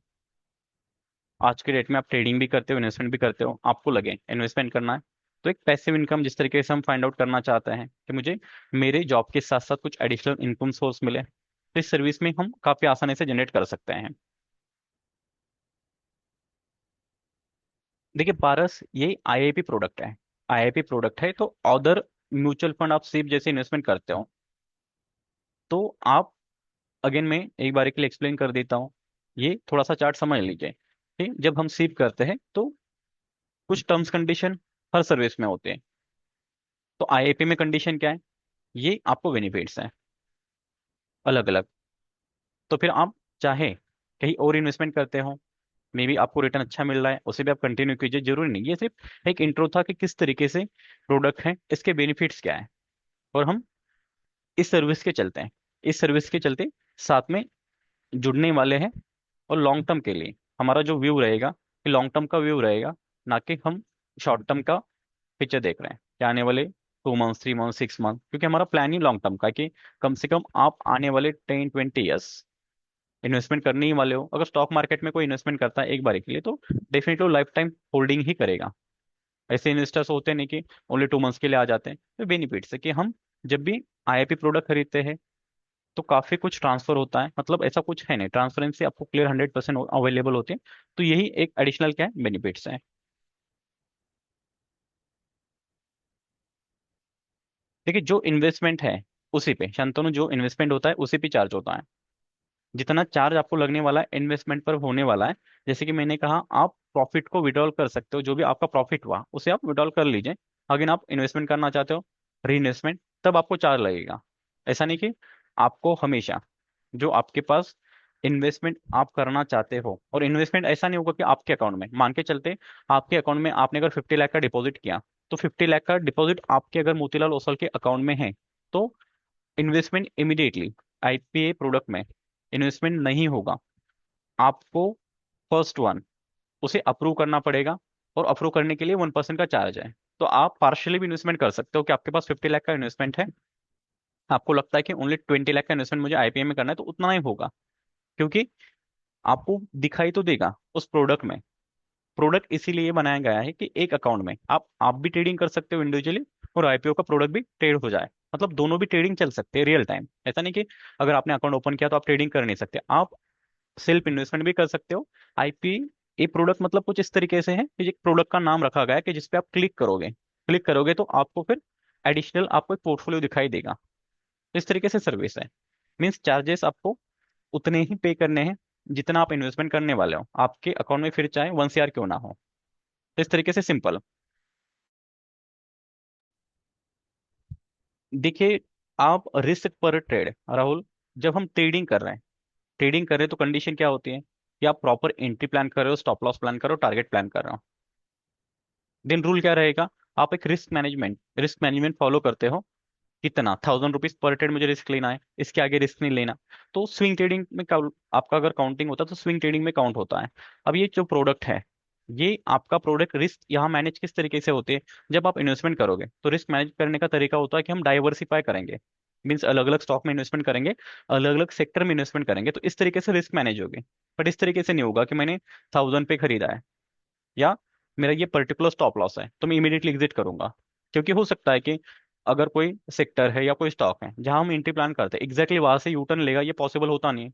आज के डेट में आप ट्रेडिंग भी करते हो, इन्वेस्टमेंट भी करते हो, आपको लगे इन्वेस्टमेंट करना है तो एक पैसिव इनकम जिस तरीके से हम फाइंड आउट करना चाहते हैं कि मुझे मेरे जॉब के साथ साथ कुछ एडिशनल इनकम सोर्स मिले, तो इस सर्विस में हम काफी आसानी से जनरेट कर सकते हैं। देखिए पारस, ये आईआईपी प्रोडक्ट है। आईआईपी प्रोडक्ट है तो अदर म्यूचुअल फंड आप सिप जैसे इन्वेस्टमेंट करते हो तो आप, अगेन मैं एक बार के लिए एक्सप्लेन कर देता हूँ। ये थोड़ा सा चार्ट समझ लीजिए कि जब हम सिप करते हैं तो कुछ टर्म्स कंडीशन हर सर्विस में होते हैं। तो आईआईपी में कंडीशन क्या है, ये आपको बेनिफिट्स हैं अलग अलग। तो फिर आप चाहे कहीं और इन्वेस्टमेंट करते हो, मे बी आपको रिटर्न अच्छा मिल रहा है, उसे भी आप कंटिन्यू कीजिए, जरूरी नहीं। ये सिर्फ एक इंट्रो था कि किस तरीके से प्रोडक्ट है, इसके बेनिफिट्स क्या है। और हम इस सर्विस के चलते हैं, इस सर्विस के चलते साथ में जुड़ने वाले हैं। और लॉन्ग टर्म के लिए हमारा जो व्यू रहेगा कि लॉन्ग टर्म का व्यू रहेगा, ना कि हम शॉर्ट टर्म का पिक्चर देख रहे हैं कि आने वाले 2 मंथ्स 3 मंथ्स 6 मंथ, क्योंकि हमारा प्लान ही लॉन्ग टर्म का है कि कम से कम आप आने वाले 10-20 ईयर्स इन्वेस्टमेंट करने ही वाले हो। अगर स्टॉक मार्केट में कोई इन्वेस्टमेंट करता है एक बार के लिए तो डेफिनेटली लाइफ टाइम होल्डिंग ही करेगा। ऐसे इन्वेस्टर्स होते नहीं कि ओनली 2 मंथ्स के लिए आ जाते हैं। तो बेनिफिट्स है कि हम जब भी आईआईपी प्रोडक्ट खरीदते हैं तो काफी कुछ ट्रांसफर होता है, मतलब ऐसा कुछ है नहीं, ट्रांसपेरेंसी आपको क्लियर 100% अवेलेबल होती है। तो यही एक एडिशनल क्या है, बेनिफिट्स है। देखिए जो इन्वेस्टमेंट है उसी पे शांतनु, जो इन्वेस्टमेंट होता है उसी पे चार्ज होता है। जितना चार्ज आपको लगने वाला है इन्वेस्टमेंट पर होने वाला है। जैसे कि मैंने कहा, आप प्रॉफिट को विड्रॉल कर सकते हो, जो भी आपका प्रॉफिट हुआ उसे आप विड्रॉल कर लीजिए। अगर आप इन्वेस्टमेंट करना चाहते हो, री इन्वेस्टमेंट, तब आपको चार्ज लगेगा। ऐसा नहीं कि आपको हमेशा जो आपके पास इन्वेस्टमेंट आप करना चाहते हो, और इन्वेस्टमेंट ऐसा नहीं होगा कि आपके अकाउंट में, मान के चलते आपके अकाउंट में आपने अगर 50 लाख का डिपॉजिट किया, तो 50 लाख का डिपॉजिट आपके अगर मोतीलाल ओसवाल के अकाउंट में है तो इन्वेस्टमेंट इमीडिएटली आईपीए प्रोडक्ट में इन्वेस्टमेंट नहीं होगा। आपको फर्स्ट वन उसे अप्रूव करना पड़ेगा, और अप्रूव करने के लिए 1% का चार्ज है। तो आप पार्शियली भी इन्वेस्टमेंट कर सकते हो कि आपके पास 50 लाख का इन्वेस्टमेंट है, आपको लगता है कि ओनली 20 लाख का इन्वेस्टमेंट मुझे आईपीए में करना है, तो उतना ही होगा। क्योंकि आपको दिखाई तो देगा उस प्रोडक्ट में। प्रोडक्ट इसीलिए बनाया गया है कि एक अकाउंट में आप भी ट्रेडिंग कर सकते हो इंडिविजुअली, और आईपीओ का प्रोडक्ट भी ट्रेड हो जाए, मतलब दोनों भी ट्रेडिंग चल सकते हैं रियल टाइम। ऐसा नहीं कि अगर आपने अकाउंट ओपन किया तो आप ट्रेडिंग कर नहीं सकते, आप सेल्फ इन्वेस्टमेंट भी कर सकते हो। आईपी ए प्रोडक्ट मतलब कुछ इस तरीके से है कि एक प्रोडक्ट का नाम रखा गया है कि जिसपे आप क्लिक करोगे तो आपको फिर एडिशनल आपको एक पोर्टफोलियो दिखाई देगा। इस तरीके से सर्विस है। मीन्स चार्जेस आपको उतने ही पे करने हैं जितना आप इन्वेस्टमेंट करने वाले हो, आपके अकाउंट में फिर चाहे 1 CR क्यों ना हो। तो इस तरीके से सिंपल। देखिए, आप रिस्क पर ट्रेड, राहुल, जब हम ट्रेडिंग कर रहे हैं तो कंडीशन क्या होती है कि आप प्रॉपर एंट्री प्लान कर रहे हो, स्टॉप लॉस प्लान कर रहे हो, टारगेट प्लान कर रहे हो। देन रूल क्या रहेगा, आप एक रिस्क मैनेजमेंट फॉलो करते हो। कितना 1000 रुपीज पर ट्रेड मुझे रिस्क लेना है, इसके आगे रिस्क नहीं लेना। तो स्विंग ट्रेडिंग में आपका अगर काउंटिंग होता है तो स्विंग ट्रेडिंग में काउंट होता है। अब ये जो प्रोडक्ट है ये आपका प्रोडक्ट रिस्क यहाँ मैनेज किस तरीके से होती है, जब आप इन्वेस्टमेंट करोगे तो रिस्क मैनेज करने का तरीका होता है कि हम डाइवर्सिफाई करेंगे। मीन्स अलग अलग स्टॉक में इन्वेस्टमेंट करेंगे, अलग अलग सेक्टर में इन्वेस्टमेंट करेंगे, तो इस तरीके से रिस्क मैनेज होगी। बट इस तरीके से नहीं होगा कि मैंने 1000 पे खरीदा है, या मेरा ये पर्टिकुलर स्टॉप लॉस है तो मैं इमीडिएटली एग्जिट करूंगा। क्योंकि हो सकता है कि अगर कोई सेक्टर है या कोई स्टॉक है जहां हम एंट्री प्लान करते हैं, एग्जैक्टली वहां से यू टर्न लेगा, ये पॉसिबल होता नहीं है।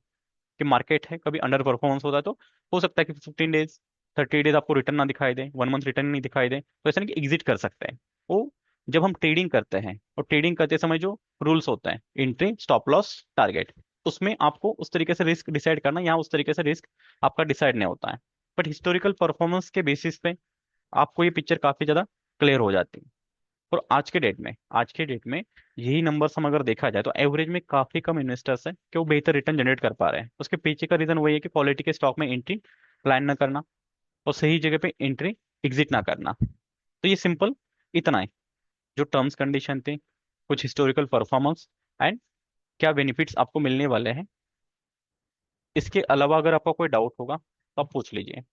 कि मार्केट है, कभी अंडर परफॉर्मेंस होता है तो हो सकता है कि 15 डेज, 30 डेज आपको रिटर्न ना दिखाई दे, 1 मंथ रिटर्न नहीं दिखाई दे, तो ऐसा नहीं कि एग्जिट कर सकते हैं। वो जब हम ट्रेडिंग करते हैं, और ट्रेडिंग करते समय जो रूल्स होते हैं, एंट्री, स्टॉप लॉस, टारगेट, उसमें आपको उस तरीके से रिस्क डिसाइड करना, यहाँ उस तरीके से रिस्क आपका डिसाइड नहीं होता है। बट हिस्टोरिकल परफॉर्मेंस के बेसिस पे आपको ये पिक्चर काफी ज्यादा क्लियर हो जाती है। और आज के डेट में यही नंबर्स हम अगर देखा जाए तो एवरेज में काफी कम इन्वेस्टर्स हैं कि वो बेहतर रिटर्न जनरेट कर पा रहे हैं। उसके पीछे का रीजन वही है कि क्वालिटी के स्टॉक में एंट्री प्लान ना करना, और सही जगह पे एंट्री एग्जिट ना करना। तो ये सिंपल इतना है, जो टर्म्स कंडीशन थे, कुछ हिस्टोरिकल परफॉर्मेंस, एंड क्या बेनिफिट्स आपको मिलने वाले हैं। इसके अलावा अगर आपका कोई डाउट होगा तो आप पूछ लीजिए।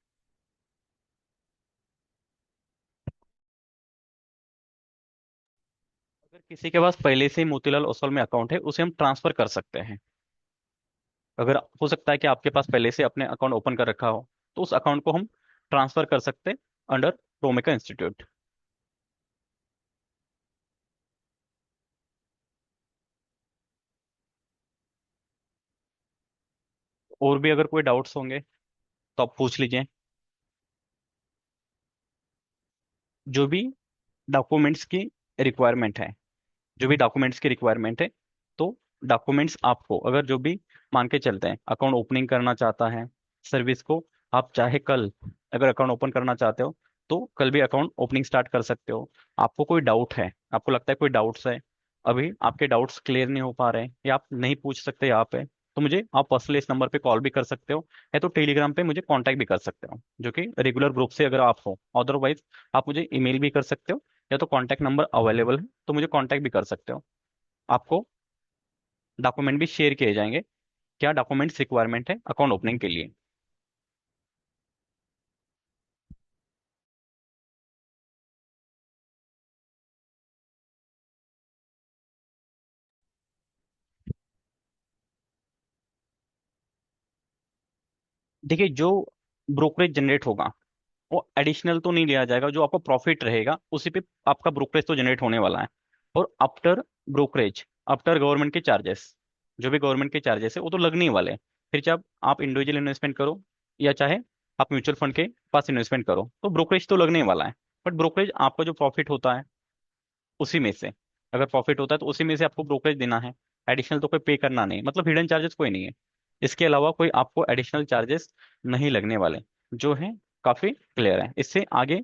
अगर किसी के पास पहले से ही मोतीलाल ओस्वाल में अकाउंट है, उसे हम ट्रांसफर कर सकते हैं। अगर हो सकता है कि आपके पास पहले से अपने अकाउंट ओपन कर रखा हो, तो उस अकाउंट को हम ट्रांसफर कर सकते हैं अंडर प्रोमेका इंस्टीट्यूट। और भी अगर कोई डाउट्स होंगे तो आप पूछ लीजिए। जो भी डॉक्यूमेंट्स की रिक्वायरमेंट है, जो भी डॉक्यूमेंट्स की रिक्वायरमेंट है, तो डॉक्यूमेंट्स आपको अगर जो भी मान के चलते हैं अकाउंट ओपनिंग करना चाहता है सर्विस को, आप चाहे कल अगर अकाउंट ओपन करना चाहते हो तो कल भी अकाउंट ओपनिंग स्टार्ट कर सकते हो। आपको कोई डाउट है, आपको लगता है कोई डाउट्स है, अभी आपके डाउट्स क्लियर नहीं हो पा रहे हैं या आप नहीं पूछ सकते यहाँ पे, तो मुझे आप पर्सनली इस नंबर पे कॉल भी कर सकते हो, या तो टेलीग्राम पे मुझे कांटेक्ट भी कर सकते हो, जो कि रेगुलर ग्रुप से अगर आप हो। अदरवाइज आप मुझे ईमेल भी कर सकते हो, या तो कांटेक्ट नंबर अवेलेबल है तो मुझे कांटेक्ट भी कर सकते हो। आपको डॉक्यूमेंट भी शेयर किए जाएंगे, क्या डॉक्यूमेंट्स रिक्वायरमेंट है अकाउंट ओपनिंग के लिए। देखिए, जो ब्रोकरेज जनरेट होगा वो एडिशनल तो नहीं लिया जाएगा, जो आपको प्रॉफिट रहेगा उसी पे आपका ब्रोकरेज तो जनरेट होने वाला है। और आफ्टर ब्रोकरेज, आफ्टर गवर्नमेंट के चार्जेस, जो भी गवर्नमेंट के चार्जेस है वो तो लगने ही वाले हैं। फिर चाहे आप इंडिविजुअल इन्वेस्टमेंट करो या चाहे आप म्यूचुअल फंड के पास इन्वेस्टमेंट करो, तो ब्रोकरेज तो लगने ही वाला है। बट ब्रोकरेज आपका जो प्रॉफिट होता है उसी में से, अगर प्रॉफिट होता है तो उसी में से आपको ब्रोकरेज देना है। एडिशनल तो कोई पे करना नहीं, मतलब हिडन चार्जेस कोई नहीं है। इसके अलावा कोई आपको एडिशनल चार्जेस नहीं लगने वाले, जो है काफी क्लियर है। इससे आगे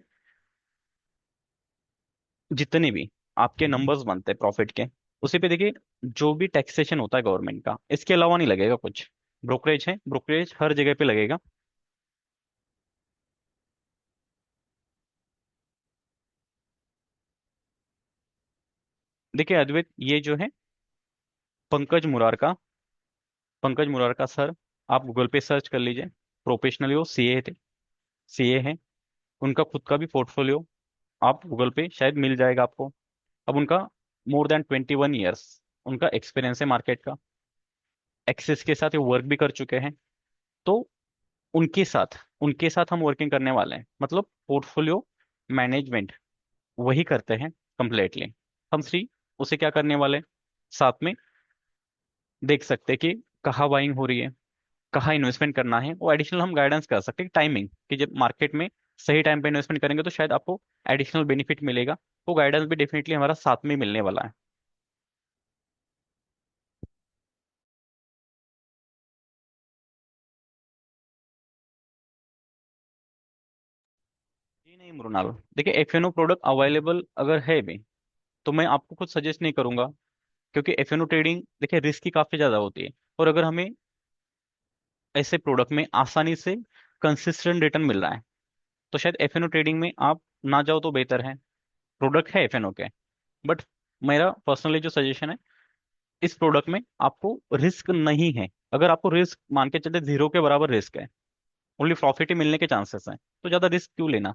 जितने भी आपके नंबर्स बनते हैं प्रॉफिट के, उसी पे देखिए जो भी टैक्सेशन होता है गवर्नमेंट का, इसके अलावा नहीं लगेगा कुछ। ब्रोकरेज है, ब्रोकरेज हर जगह पे लगेगा। देखिए अद्वैत, ये जो है पंकज मुरारका, पंकज मुरारका सर, आप गूगल पे सर्च कर लीजिए। प्रोफेशनली वो सीए थे, सीए हैं। उनका खुद का भी पोर्टफोलियो आप गूगल पे शायद मिल जाएगा आपको। अब उनका more than 21 years उनका एक्सपीरियंस है मार्केट का। एक्सेस के साथ ये वर्क भी कर चुके हैं। तो उनके साथ हम वर्किंग करने वाले हैं, मतलब पोर्टफोलियो मैनेजमेंट वही करते हैं कंप्लीटली। हम सिर्फ उसे क्या करने वाले हैं, साथ में देख सकते हैं कि कहाँ बाइंग हो रही है, कहाँ इन्वेस्टमेंट करना है, वो एडिशनल हम गाइडेंस कर सकते हैं। टाइमिंग कि जब मार्केट में सही टाइम पे इन्वेस्टमेंट करेंगे तो शायद आपको एडिशनल बेनिफिट मिलेगा। वो गाइडेंस भी डेफिनेटली हमारा साथ में मिलने वाला है। जी नहीं मृणाल, देखिए एफएनओ प्रोडक्ट अवेलेबल अगर है भी तो मैं आपको कुछ सजेस्ट नहीं करूंगा। क्योंकि एफएनओ ट्रेडिंग देखिए रिस्क की काफी ज्यादा होती है, और अगर हमें ऐसे प्रोडक्ट में आसानी से कंसिस्टेंट रिटर्न मिल रहा है तो शायद एफएनओ ट्रेडिंग में आप ना जाओ तो बेहतर है। प्रोडक्ट है एफएनओ के, बट मेरा पर्सनली जो सजेशन है, इस प्रोडक्ट में आपको रिस्क नहीं है। अगर आपको रिस्क मान के चलते जीरो के बराबर रिस्क है, ओनली प्रॉफिट ही मिलने के चांसेस हैं, तो ज़्यादा रिस्क क्यों लेना।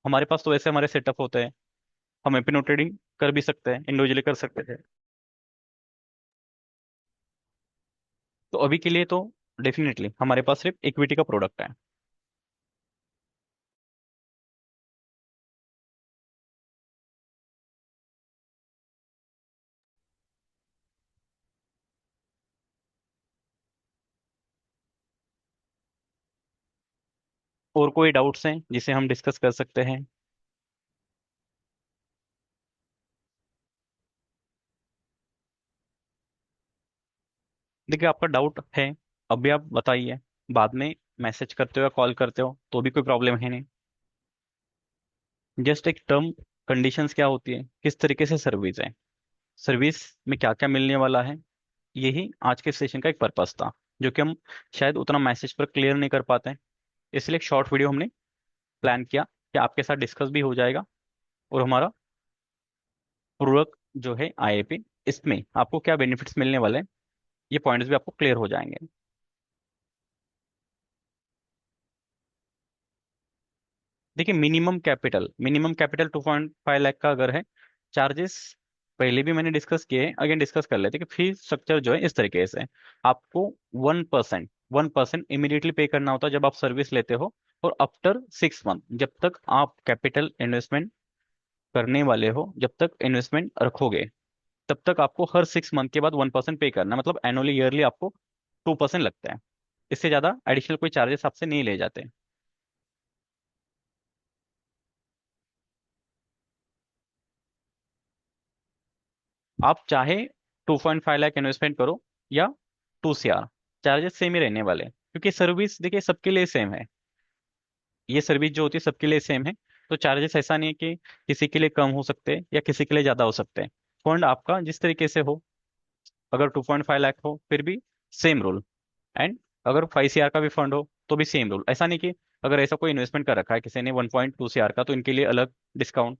हमारे पास तो वैसे हमारे सेटअप होते हैं, हम एपिनो ट्रेडिंग कर भी सकते हैं, इंडिविजुअली कर सकते हैं। तो अभी के लिए तो डेफिनेटली हमारे पास सिर्फ इक्विटी का प्रोडक्ट है। और कोई डाउट्स हैं जिसे हम डिस्कस कर सकते हैं? देखिए, आपका डाउट है, अभी आप बताइए, बाद में मैसेज करते हो या कॉल करते हो तो भी कोई प्रॉब्लम है नहीं। जस्ट एक टर्म कंडीशंस क्या होती है, किस तरीके से सर्विस है, सर्विस में क्या क्या मिलने वाला है, यही आज के सेशन का एक पर्पस था, जो कि हम शायद उतना मैसेज पर क्लियर नहीं कर पाते हैं। इसलिए एक शॉर्ट वीडियो हमने प्लान किया कि आपके साथ डिस्कस भी हो जाएगा, और हमारा पूर्वक जो है आईआईपी, इसमें आपको क्या बेनिफिट्स मिलने वाले हैं, ये पॉइंट्स भी आपको क्लियर हो जाएंगे। देखिए, मिनिमम कैपिटल 2.5 लाख का अगर है, चार्जेस पहले भी मैंने डिस्कस किए हैं, अगेन डिस्कस कर लेते हैं कि फी स्ट्रक्चर जो है इस तरीके से है। आपको 1% इमीडिएटली पे करना होता है जब आप सर्विस लेते हो, और आफ्टर 6 मंथ, जब तक आप कैपिटल इन्वेस्टमेंट करने वाले हो, जब तक इन्वेस्टमेंट रखोगे, तब तक आपको हर 6 मंथ के बाद 1% पे करना है। मतलब एनुअली ईयरली आपको 2% लगता है। इससे ज्यादा एडिशनल कोई चार्जेस आपसे नहीं ले जाते। आप चाहे 2.5 लाख इन्वेस्टमेंट करो या 2 CR, चार्जेस सेम ही रहने वाले हैं, क्योंकि सर्विस देखिए सबके लिए सेम है। ये सर्विस जो होती है सबके लिए सेम है। तो चार्जेस ऐसा नहीं है कि किसी के लिए कम हो सकते हैं या किसी के लिए ज़्यादा हो सकते हैं। फंड आपका जिस तरीके से हो, अगर 2.5 लाख हो फिर भी सेम रूल, एंड अगर 5 CR का भी फंड हो तो भी सेम रूल। ऐसा नहीं कि अगर ऐसा कोई इन्वेस्टमेंट कर रखा है किसी ने 1.2 CR का, तो इनके लिए अलग डिस्काउंट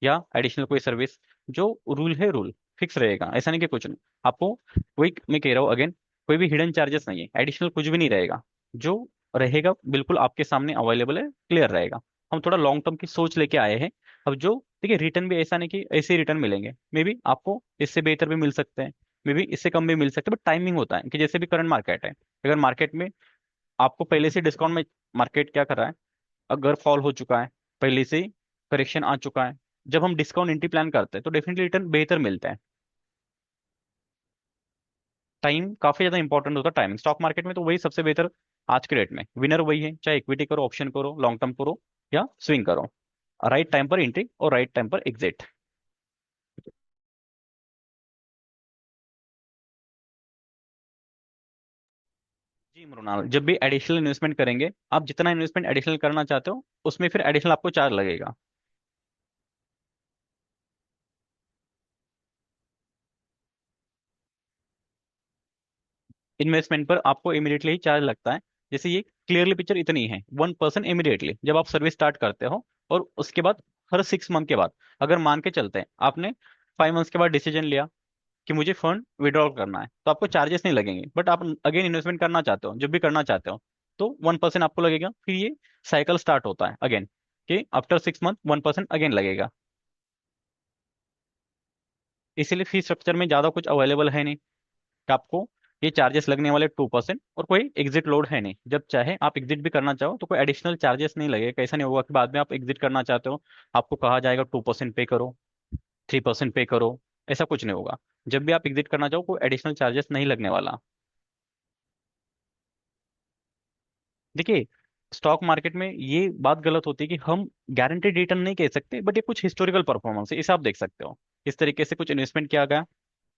या एडिशनल कोई सर्विस। जो रूल है रूल फिक्स रहेगा, ऐसा नहीं कि कुछ नहीं। आपको वही मैं कह रहा हूँ अगेन, कोई भी हिडन चार्जेस नहीं है, एडिशनल कुछ भी नहीं रहेगा। जो रहेगा बिल्कुल आपके सामने अवेलेबल है, क्लियर रहेगा। हम थोड़ा लॉन्ग टर्म की सोच लेके आए हैं। अब जो देखिए, रिटर्न भी ऐसा नहीं कि ऐसे ही रिटर्न मिलेंगे, मे बी आपको इससे बेहतर भी मिल सकते हैं, मे बी इससे कम भी मिल सकते हैं, बट टाइमिंग होता है कि जैसे भी करंट मार्केट है, अगर मार्केट में आपको पहले से डिस्काउंट में, मार्केट क्या कर रहा है, अगर फॉल हो चुका है, पहले से करेक्शन आ चुका है, जब हम डिस्काउंट एंट्री प्लान करते हैं तो डेफिनेटली रिटर्न बेहतर मिलता है। टाइम काफी ज्यादा इंपॉर्टेंट होता है, टाइमिंग स्टॉक मार्केट में तो वही सबसे बेहतर। आज के रेट में विनर वही है, चाहे इक्विटी करो, ऑप्शन करो, लॉन्ग टर्म करो या स्विंग करो। राइट टाइम पर एंट्री और राइट टाइम पर एग्जिट। जी मृणाल, जब भी एडिशनल इन्वेस्टमेंट करेंगे, आप जितना इन्वेस्टमेंट एडिशनल करना चाहते हो उसमें फिर एडिशनल आपको चार्ज लगेगा। इन्वेस्टमेंट पर आपको इमीडिएटली ही चार्ज लगता है। जैसे ये क्लियरली पिक्चर इतनी है, 1% इमीडिएटली जब आप सर्विस स्टार्ट करते हो, और उसके बाद हर 6 मंथ के बाद, अगर मान के चलते हैं आपने 5 मंथ्स के बाद डिसीजन लिया कि मुझे फंड विड्रॉ करना है, तो आपको चार्जेस नहीं लगेंगे। बट आप अगेन इन्वेस्टमेंट करना चाहते हो, जब भी करना चाहते हो, तो 1% आपको लगेगा। फिर ये साइकिल स्टार्ट होता है अगेन, कि आफ्टर 6 मंथ 1% अगेन लगेगा। इसीलिए फी स्ट्रक्चर में ज़्यादा कुछ अवेलेबल है नहीं कि आपको ये चार्जेस लगने वाले 2%, और कोई एग्जिट लोड है नहीं। जब चाहे आप एग्जिट भी करना चाहो तो कोई एडिशनल चार्जेस नहीं लगेगा। ऐसा नहीं होगा कि बाद में आप एग्जिट करना चाहते हो, आपको कहा जाएगा 2% पे करो, 3% पे करो। ऐसा कुछ नहीं होगा। जब भी आप एग्जिट करना चाहो कोई एडिशनल चार्जेस नहीं लगने वाला। देखिए, स्टॉक मार्केट में ये बात गलत होती है कि हम गारंटेड रिटर्न नहीं कह सकते, बट ये कुछ हिस्टोरिकल परफॉर्मेंस है, इसे आप देख सकते हो। इस तरीके से कुछ इन्वेस्टमेंट किया गया,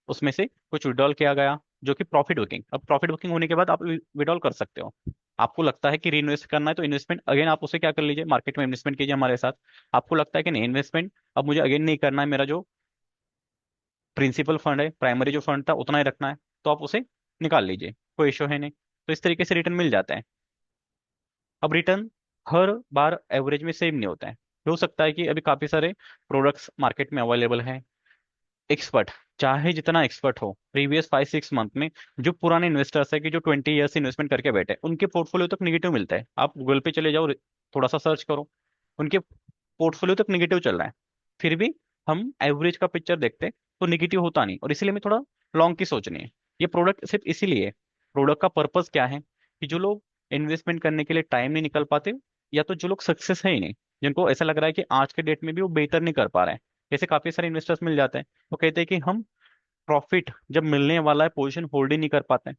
उसमें से कुछ विड्रॉल किया गया, जो कि प्रॉफिट बुकिंग, अब प्रॉफिट बुकिंग होने के बाद आप विड्रॉल कर सकते हो। आपको लगता है कि री इन्वेस्ट करना है तो इन्वेस्टमेंट अगेन आप उसे क्या कर लीजिए, मार्केट में इन्वेस्टमेंट कीजिए हमारे साथ। आपको लगता है कि नहीं, इन्वेस्टमेंट अब मुझे अगेन नहीं करना है, मेरा जो प्रिंसिपल फंड है, प्राइमरी जो फंड था उतना ही रखना है, तो आप उसे निकाल लीजिए, कोई इशू है नहीं। तो इस तरीके से रिटर्न मिल जाता है। अब रिटर्न हर बार एवरेज में सेम नहीं होता है। हो सकता है कि अभी काफी सारे प्रोडक्ट्स मार्केट में अवेलेबल हैं, एक्सपर्ट चाहे जितना एक्सपर्ट हो, प्रीवियस 5 6 मंथ में जो पुराने इन्वेस्टर्स है कि जो 20 ईयर्स इन्वेस्टमेंट करके बैठे हैं, उनके पोर्टफोलियो तक निगेटिव मिलता है। आप गूगल पे चले जाओ, थोड़ा सा सर्च करो, उनके पोर्टफोलियो तक निगेटिव चल रहा है। फिर भी हम एवरेज का पिक्चर देखते हैं तो निगेटिव होता नहीं, और इसीलिए हमें थोड़ा लॉन्ग की सोचनी है। ये प्रोडक्ट सिर्फ इसीलिए, प्रोडक्ट का पर्पस क्या है कि जो लोग इन्वेस्टमेंट करने के लिए टाइम नहीं निकल पाते, या तो जो लोग सक्सेस है ही नहीं, जिनको ऐसा लग रहा है कि आज के डेट में भी वो बेहतर नहीं कर पा रहे हैं। जैसे काफी सारे इन्वेस्टर्स मिल जाते हैं, वो कहते हैं कि हम प्रॉफिट जब मिलने वाला है पोजीशन होल्ड ही नहीं कर पाते हैं।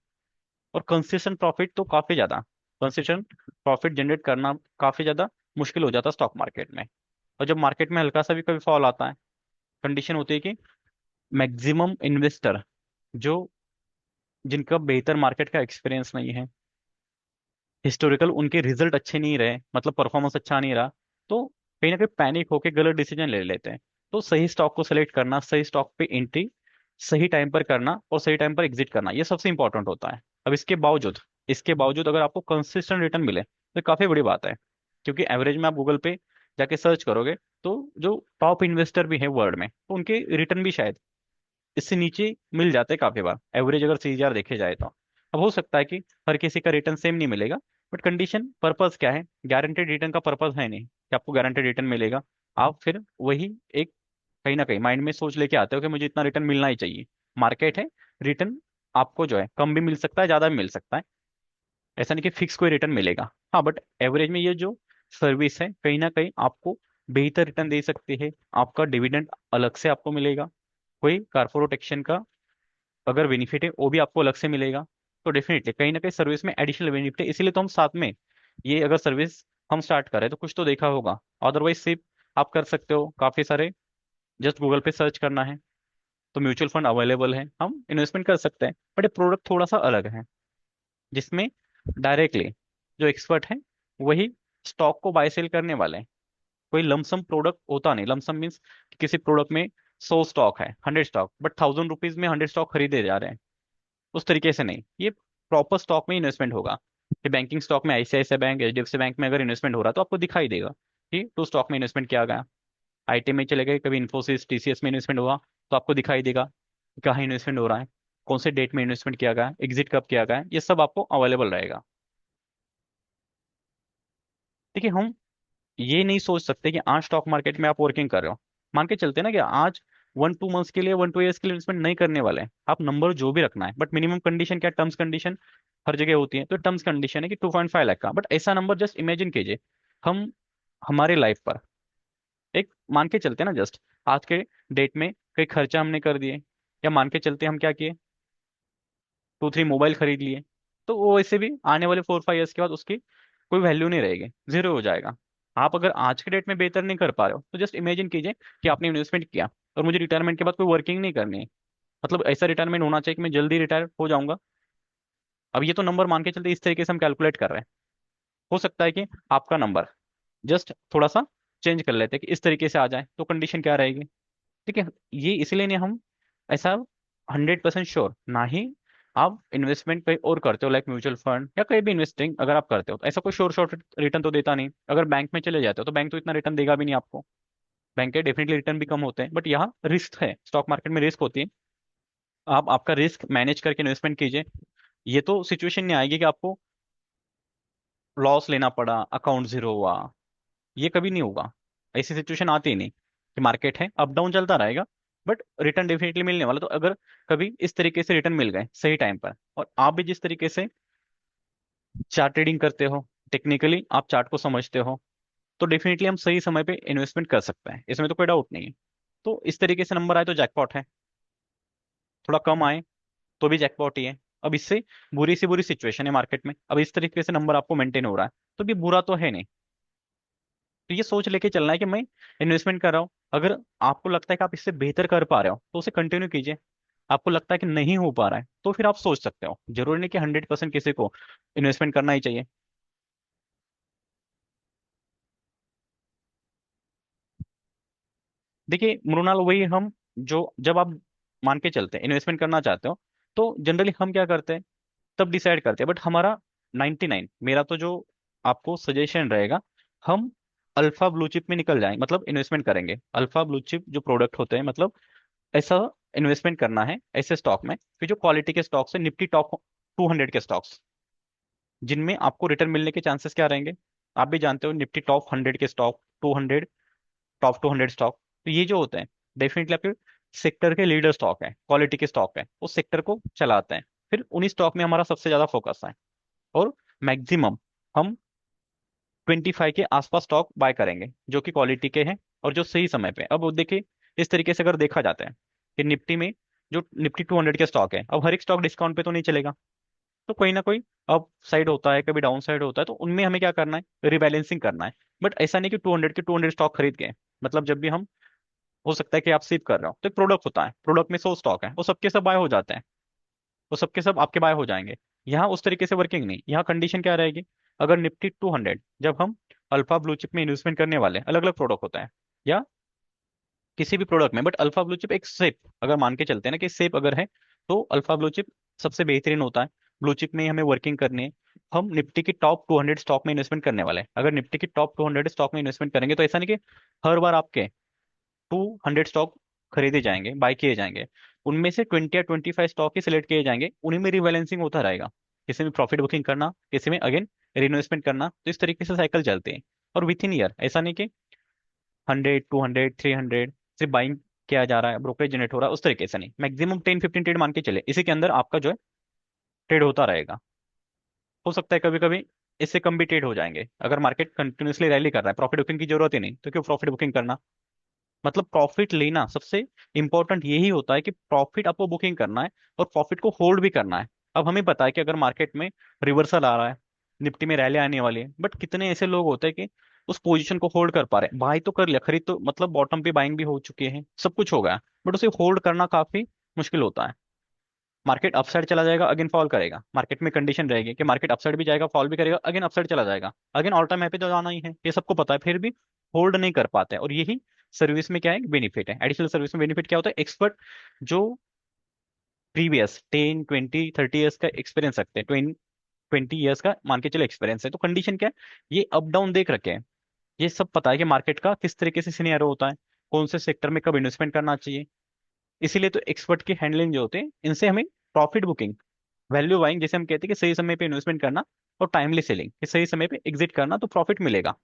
और कंसिस्टेंट प्रॉफिट तो काफी ज्यादा, कंसिस्टेंट प्रॉफिट जनरेट करना काफी ज्यादा मुश्किल हो जाता है स्टॉक मार्केट में। और जब मार्केट में हल्का सा भी कभी फॉल आता है, कंडीशन होती है कि मैक्सिमम इन्वेस्टर जो, जिनका बेहतर मार्केट का एक्सपीरियंस नहीं है, हिस्टोरिकल उनके रिजल्ट अच्छे नहीं रहे, मतलब परफॉर्मेंस अच्छा नहीं रहा, तो कहीं ना कहीं पैनिक होकर गलत डिसीजन ले लेते हैं। तो सही स्टॉक को सेलेक्ट करना, सही स्टॉक पे एंट्री सही टाइम पर करना और सही टाइम पर एग्जिट करना, ये सबसे इंपॉर्टेंट होता है। अब इसके बावजूद अगर आपको कंसिस्टेंट रिटर्न मिले तो काफी बड़ी बात है। क्योंकि एवरेज में आप गूगल पे जाके सर्च करोगे तो जो टॉप इन्वेस्टर भी है वर्ल्ड में, तो उनके रिटर्न भी शायद इससे नीचे मिल जाते हैं काफी बार, एवरेज अगर सीजीआर देखे जाए तो। अब हो सकता है कि हर किसी का रिटर्न सेम नहीं मिलेगा, बट कंडीशन पर्पस क्या है, गारंटेड रिटर्न का पर्पस है नहीं कि आपको गारंटेड रिटर्न मिलेगा। आप फिर वही एक कहीं ना कहीं माइंड में सोच लेके आते हो कि मुझे इतना रिटर्न मिलना ही चाहिए। मार्केट है, रिटर्न आपको जो है कम भी मिल सकता है, ज्यादा भी मिल सकता है, ऐसा नहीं कि फिक्स कोई रिटर्न मिलेगा। हाँ, बट एवरेज में ये जो सर्विस है कहीं ना कहीं आपको बेहतर रिटर्न दे सकती है। आपका डिविडेंड अलग से आपको मिलेगा, कोई कारपोरेट एक्शन का अगर बेनिफिट है वो भी आपको अलग से मिलेगा। तो डेफिनेटली कहीं ना कहीं सर्विस में एडिशनल बेनिफिट है, इसीलिए तो हम साथ में ये अगर सर्विस हम स्टार्ट करें तो कुछ तो देखा होगा। अदरवाइज सिर्फ आप कर सकते हो काफी सारे, जस्ट गूगल पे सर्च करना है तो म्यूचुअल फंड अवेलेबल है, हम इन्वेस्टमेंट कर सकते हैं। बट ये प्रोडक्ट थोड़ा सा अलग है, जिसमें डायरेक्टली जो एक्सपर्ट है वही स्टॉक को बाय सेल करने वाले हैं। कोई लमसम प्रोडक्ट होता नहीं। लमसम मीन्स किसी प्रोडक्ट में 100 स्टॉक है, 100 स्टॉक, बट 1000 रुपीज में 100 स्टॉक खरीदे जा रहे हैं, उस तरीके से नहीं। ये प्रॉपर स्टॉक में इन्वेस्टमेंट होगा। कि बैंकिंग स्टॉक में आईसीआईसीआई बैंक, एचडीएफसी बैंक में अगर इन्वेस्टमेंट हो रहा है तो आपको दिखाई देगा कि टू स्टॉक में इन्वेस्टमेंट किया गया। आईटी में चले गए, कभी इन्फोसिस टीसीएस में इन्वेस्टमेंट हुआ तो आपको दिखाई देगा कि कहाँ इन्वेस्टमेंट हो रहा है, कौन से डेट में इन्वेस्टमेंट किया गया, एग्जिट कब किया गया है, ये सब आपको अवेलेबल रहेगा। देखिए, हम ये नहीं सोच सकते कि आज स्टॉक मार्केट में आप वर्किंग कर रहे हो, मान के चलते हैं ना कि आज 1 2 मंथ्स के लिए, 1 2 ईयर्स के लिए इन्वेस्टमेंट नहीं करने वाले हैं। आप नंबर जो भी रखना है, बट मिनिमम कंडीशन क्या, टर्म्स कंडीशन हर जगह होती है, तो टर्म्स कंडीशन है कि 2.5 लाख का। बट ऐसा नंबर जस्ट इमेजिन कीजिए, हम हमारे लाइफ पर एक मान के चलते हैं ना, जस्ट आज के डेट में कई खर्चा हमने कर दिए, या मान के चलते हम क्या किए, 2 3 मोबाइल खरीद लिए, तो वो वैसे भी आने वाले 4 5 ईयर्स के बाद उसकी कोई वैल्यू नहीं रहेगी, जीरो हो जाएगा। आप अगर आज के डेट में बेहतर नहीं कर पा रहे हो तो जस्ट इमेजिन कीजिए कि आपने इन्वेस्टमेंट किया और मुझे रिटायरमेंट के बाद कोई वर्किंग नहीं करनी है। मतलब ऐसा रिटायरमेंट होना चाहिए कि मैं जल्दी रिटायर हो जाऊंगा। अब ये तो नंबर मान के चलते इस तरीके से हम कैलकुलेट कर रहे हैं। हो सकता है कि आपका नंबर जस्ट थोड़ा सा चेंज कर लेते हैं कि इस तरीके से आ जाए, तो कंडीशन क्या रहेगी। ठीक है, ये इसलिए नहीं हम ऐसा 100% श्योर ना ही आप इन्वेस्टमेंट कहीं और करते हो, लाइक म्यूचुअल फंड या कहीं भी इन्वेस्टिंग अगर आप करते हो तो ऐसा कोई श्योर शॉर्ट रिटर्न तो देता नहीं। अगर बैंक में चले जाते हो तो बैंक तो इतना रिटर्न देगा भी नहीं आपको, बैंक के डेफिनेटली रिटर्न भी कम होते हैं। बट यहाँ रिस्क है, स्टॉक मार्केट में रिस्क होती है। आप आपका रिस्क मैनेज करके इन्वेस्टमेंट कीजिए। ये तो सिचुएशन नहीं आएगी कि आपको लॉस लेना पड़ा, अकाउंट जीरो हुआ, ये कभी नहीं होगा। ऐसी सिचुएशन आती ही नहीं कि मार्केट है अप डाउन चलता रहेगा, बट रिटर्न डेफिनेटली मिलने वाला। तो अगर कभी इस तरीके से रिटर्न मिल गए सही टाइम पर, और आप भी जिस तरीके से चार्ट ट्रेडिंग करते हो, टेक्निकली आप चार्ट को समझते हो, तो डेफिनेटली हम सही समय पे इन्वेस्टमेंट कर सकते हैं, इसमें तो कोई डाउट नहीं है। तो इस तरीके से नंबर आए तो जैकपॉट है, थोड़ा कम आए तो भी जैकपॉट ही है। अब इससे बुरी से बुरी सिचुएशन है मार्केट में, अब इस तरीके से नंबर आपको मेंटेन हो रहा है तो भी बुरा तो है नहीं। तो ये सोच लेके चलना है कि मैं इन्वेस्टमेंट कर रहा हूँ। अगर आपको लगता है कि आप इससे बेहतर कर पा रहे हो तो उसे कंटिन्यू कीजिए। आपको लगता है कि नहीं हो पा रहा है तो फिर आप सोच सकते हो, जरूरी नहीं कि 100% किसी को इन्वेस्टमेंट करना ही चाहिए। देखिए मृणाल, वही हम जो जब आप मान के चलते हैं इन्वेस्टमेंट करना चाहते हो, तो जनरली हम क्या करते हैं, तब डिसाइड करते हैं। बट हमारा 99, मेरा तो जो आपको सजेशन रहेगा, हम अल्फा ब्लू चिप में निकल जाएंगे, मतलब इन्वेस्टमेंट करेंगे। अल्फा ब्लू चिप जो प्रोडक्ट होते हैं, मतलब ऐसा इन्वेस्टमेंट करना है ऐसे स्टॉक में, फिर जो क्वालिटी के स्टॉक्स है, निफ्टी टॉप 200 के स्टॉक्स, जिनमें आपको रिटर्न मिलने के चांसेस क्या रहेंगे। आप भी जानते हो निफ्टी टॉप 100 के स्टॉक, 200, टॉप 200 स्टॉक, तो ये जो होते हैं डेफिनेटली आपके सेक्टर के लीडर स्टॉक है, क्वालिटी के स्टॉक है, उस सेक्टर को चलाते हैं। फिर उन्हीं स्टॉक में हमारा सबसे ज्यादा फोकस है, और मैक्सिमम हम 25 के आसपास स्टॉक बाय करेंगे जो कि क्वालिटी के हैं और जो सही समय पे। अब वो देखिए, इस तरीके से अगर देखा जाता है कि निफ्टी में जो निफ्टी 200 के स्टॉक है, अब हर एक स्टॉक डिस्काउंट पे तो नहीं चलेगा, तो कोई ना कोई अप साइड होता है, कभी डाउन साइड होता है, तो उनमें हमें क्या करना है, रिबैलेंसिंग करना है। बट ऐसा नहीं कि 200 के 200 स्टॉक खरीद के, मतलब जब भी हम, हो सकता है कि आप सिप कर रहे हो तो एक प्रोडक्ट होता है, प्रोडक्ट में 100 स्टॉक है, वो सबके सब बाय हो जाते हैं, वो सबके सब आपके बाय हो जाएंगे। यहाँ उस तरीके से वर्किंग नहीं, यहाँ कंडीशन क्या रहेगी, अगर निफ्टी 200, जब हम अल्फा ब्लू चिप में इन्वेस्टमेंट करने वाले, अलग अलग प्रोडक्ट होता है या किसी भी प्रोडक्ट में, बट अल्फा ब्लू चिप एक सेप अगर मान के चलते हैं ना कि सेप अगर है, तो अल्फा ब्लू चिप सबसे बेहतरीन होता है। ब्लू चिप में ही हमें वर्किंग करनी है। हम निफ्टी की टॉप 200 स्टॉक में इन्वेस्टमेंट करने वाले हैं। अगर निफ्टी की टॉप 200 स्टॉक में इन्वेस्टमेंट करेंगे तो ऐसा नहीं कि हर बार आपके 200 स्टॉक खरीदे जाएंगे, बाय किए जाएंगे, उनमें से 20 या 25 स्टॉक ही सिलेक्ट किए जाएंगे, उन्हीं में रिबैलेंसिंग होता रहेगा। किसी में प्रॉफिट बुकिंग करना, किसी में अगेन रीइन्वेस्टमेंट करना, तो इस तरीके से साइकिल चलते हैं। और विथ इन ईयर ऐसा नहीं कि 100, 200, 300 सिर्फ बाइंग किया जा रहा है, ब्रोकरेज जनरेट हो रहा है, उस तरीके से नहीं, मैक्सिमम 10-15 ट्रेड मान के चले, इसी के अंदर आपका जो है ट्रेड होता रहेगा। हो सकता है कभी कभी इससे कम भी ट्रेड हो जाएंगे, अगर मार्केट कंटिन्यूसली रैली कर रहा है, प्रॉफिट बुकिंग की जरूरत ही नहीं, तो क्यों प्रॉफिट बुकिंग करना। मतलब प्रॉफिट लेना सबसे इंपॉर्टेंट यही होता है कि प्रॉफिट आपको बुकिंग करना है और प्रॉफिट को होल्ड भी करना है। अब हमें पता है कि अगर मार्केट में रिवर्सल आ रहा है, निफ्टी में रैली आने वाली है, बट कितने ऐसे लोग होते हैं कि उस पोजीशन को होल्ड कर पा रहे हैं, बाय तो कर लिया, खरीद तो मतलब बॉटम पे बाइंग भी हो चुकी है, सब कुछ हो गया, बट उसे होल्ड करना काफी मुश्किल होता है। मार्केट अपसाइड चला जाएगा, अगेन फॉल करेगा, मार्केट में कंडीशन रहेगी कि मार्केट अपसाइड भी जाएगा, फॉल भी करेगा, अगेन अपसाइड चला जाएगा, अगेन ऑल टाइम हाई पे तो जाना ही है, ये सबको पता है, फिर भी होल्ड नहीं कर पाते हैं। और यही सर्विस में क्या है, बेनिफिट है, एडिशनल सर्विस में बेनिफिट क्या होता है, एक्सपर्ट जो प्रीवियस 10, 20, 30 ईयर्स का एक्सपीरियंस रखते हैं, 20 ईयर्स का मान के चलो एक्सपीरियंस है, तो कंडीशन क्या है, ये अप डाउन देख रखे हैं, ये सब पता है कि मार्केट का किस तरीके से सिनेरियो होता है, कौन से सेक्टर में कब इन्वेस्टमेंट करना चाहिए। इसीलिए तो एक्सपर्ट की हैंडलिंग जो होते हैं, इनसे हमें प्रॉफिट बुकिंग, वैल्यू बाइंग जैसे हम कहते हैं कि सही समय पे इन्वेस्टमेंट करना, और टाइमली सेलिंग कि सही समय पे एग्जिट करना, तो प्रॉफिट मिलेगा।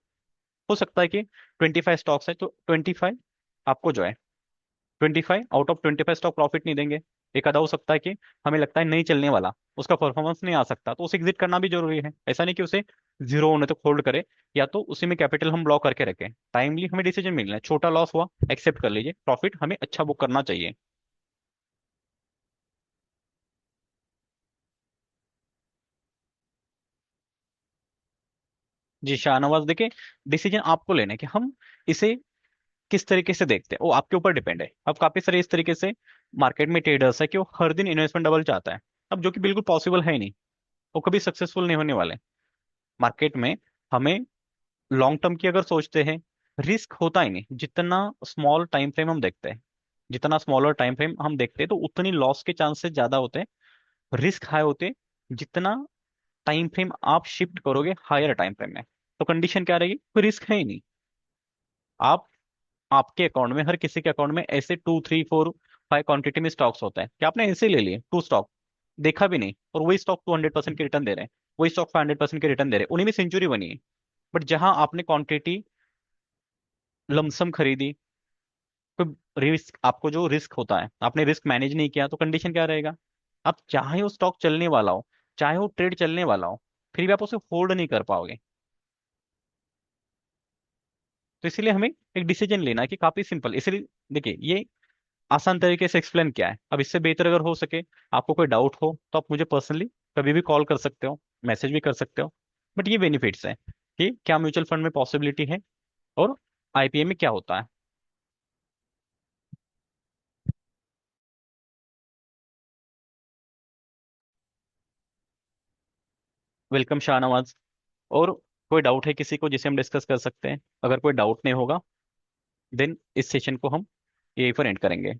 हो सकता है कि 25 स्टॉक्स है तो 25 आपको जो है, 25 आउट ऑफ 25 स्टॉक प्रॉफिट नहीं देंगे। एक आधा हो सकता है कि हमें लगता है नहीं चलने वाला, उसका परफॉर्मेंस नहीं आ सकता, तो उसे एग्जिट करना भी जरूरी है। ऐसा नहीं कि उसे जीरो होने तक होल्ड करे, या तो उसी में कैपिटल हम ब्लॉक करके रखें। टाइमली हमें डिसीजन मिलना है, छोटा लॉस हुआ एक्सेप्ट कर लीजिए, प्रॉफिट हमें अच्छा बुक करना चाहिए। जी शाहनवाज, देखिए डिसीजन आपको लेना है कि हम इसे किस तरीके से देखते हैं, वो आपके ऊपर डिपेंड है। अब काफी सारे इस तरीके से मार्केट में ट्रेडर्स है कि वो हर दिन इन्वेस्टमेंट डबल चाहता है, अब जो कि बिल्कुल पॉसिबल है ही नहीं, वो कभी सक्सेसफुल नहीं होने वाले मार्केट में। हमें लॉन्ग टर्म की अगर सोचते हैं, रिस्क होता ही नहीं, जितना स्मॉल टाइम फ्रेम हम देखते हैं, जितना स्मॉलर टाइम फ्रेम हम देखते हैं, तो उतनी लॉस के चांसेस ज्यादा होते हैं, रिस्क हाई होते हैं, जितना टाइम फ्रेम आप शिफ्ट करोगे हायर टाइम फ्रेम में। तो कंडीशन क्या रहेगी, कोई रिस्क है ही नहीं। आप, आपके अकाउंट में, हर किसी के अकाउंट में ऐसे 2, 3, 4, 5 क्वांटिटी में स्टॉक्स होते हैं, क्या आपने ऐसे ले लिए 2 स्टॉक, देखा भी नहीं, और वही स्टॉक 200% की रिटर्न दे रहे हैं, वही स्टॉक 500% की रिटर्न दे रहे हैं, उन्हीं में सेंचुरी बनी है। बट जहां आपने क्वांटिटी लमसम खरीदी, तो रिस्क, आपको जो रिस्क होता है, आपने रिस्क मैनेज नहीं किया, तो कंडीशन क्या रहेगा, आप चाहे वो स्टॉक चलने वाला हो, चाहे वो ट्रेड चलने वाला हो, फिर भी आप उसे होल्ड नहीं कर पाओगे। तो इसीलिए हमें एक डिसीजन लेना है कि काफी सिंपल, इसलिए देखिए ये आसान तरीके से एक्सप्लेन किया है। अब इससे बेहतर अगर हो सके, आपको कोई डाउट हो तो आप मुझे पर्सनली कभी भी कॉल कर सकते हो, मैसेज भी कर सकते हो। बट ये बेनिफिट्स है कि क्या म्यूचुअल फंड में पॉसिबिलिटी है, और आईपीए में क्या होता है। वेलकम शाहनवाज। और कोई डाउट है किसी को जिसे हम डिस्कस कर सकते हैं, अगर कोई डाउट नहीं होगा, देन इस सेशन को हम यहीं पर एंड करेंगे।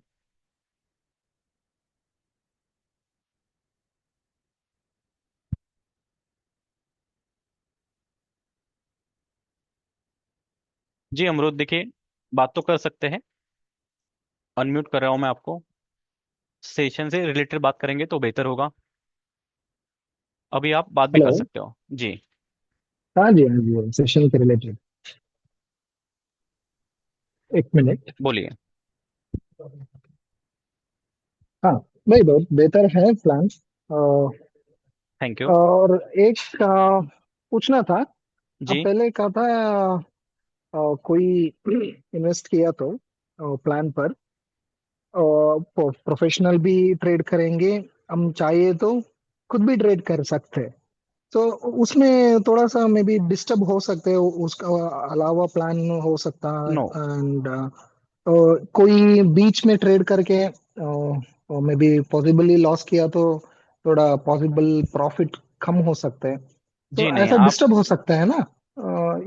जी अमरुद, देखिए बात तो कर सकते हैं, अनम्यूट कर रहा हूँ मैं आपको। सेशन से रिलेटेड बात करेंगे तो बेहतर होगा। अभी आप बात भी कर हेलो। सकते हो जी। हाँ जी, हाँ जी, सेशन के रिलेटेड। एक मिनट। बोलिए। हाँ भाई, बहुत बेहतर है प्लान। Thank you. और एक पूछना था। अब जी पहले कहा था कोई इन्वेस्ट किया तो प्लान पर प्रोफेशनल भी ट्रेड करेंगे, हम चाहिए तो खुद भी ट्रेड कर सकते हैं। तो उसमें थोड़ा सा मे बी डिस्टर्ब हो सकते हो, उसका अलावा प्लान हो सकता है। नो। एंड कोई बीच में ट्रेड करके मे बी पॉसिबली लॉस किया तो थोड़ा पॉसिबल प्रॉफिट कम हो सकते हैं। जी तो नहीं, ऐसा आप डिस्टर्ब हो सकता है ना,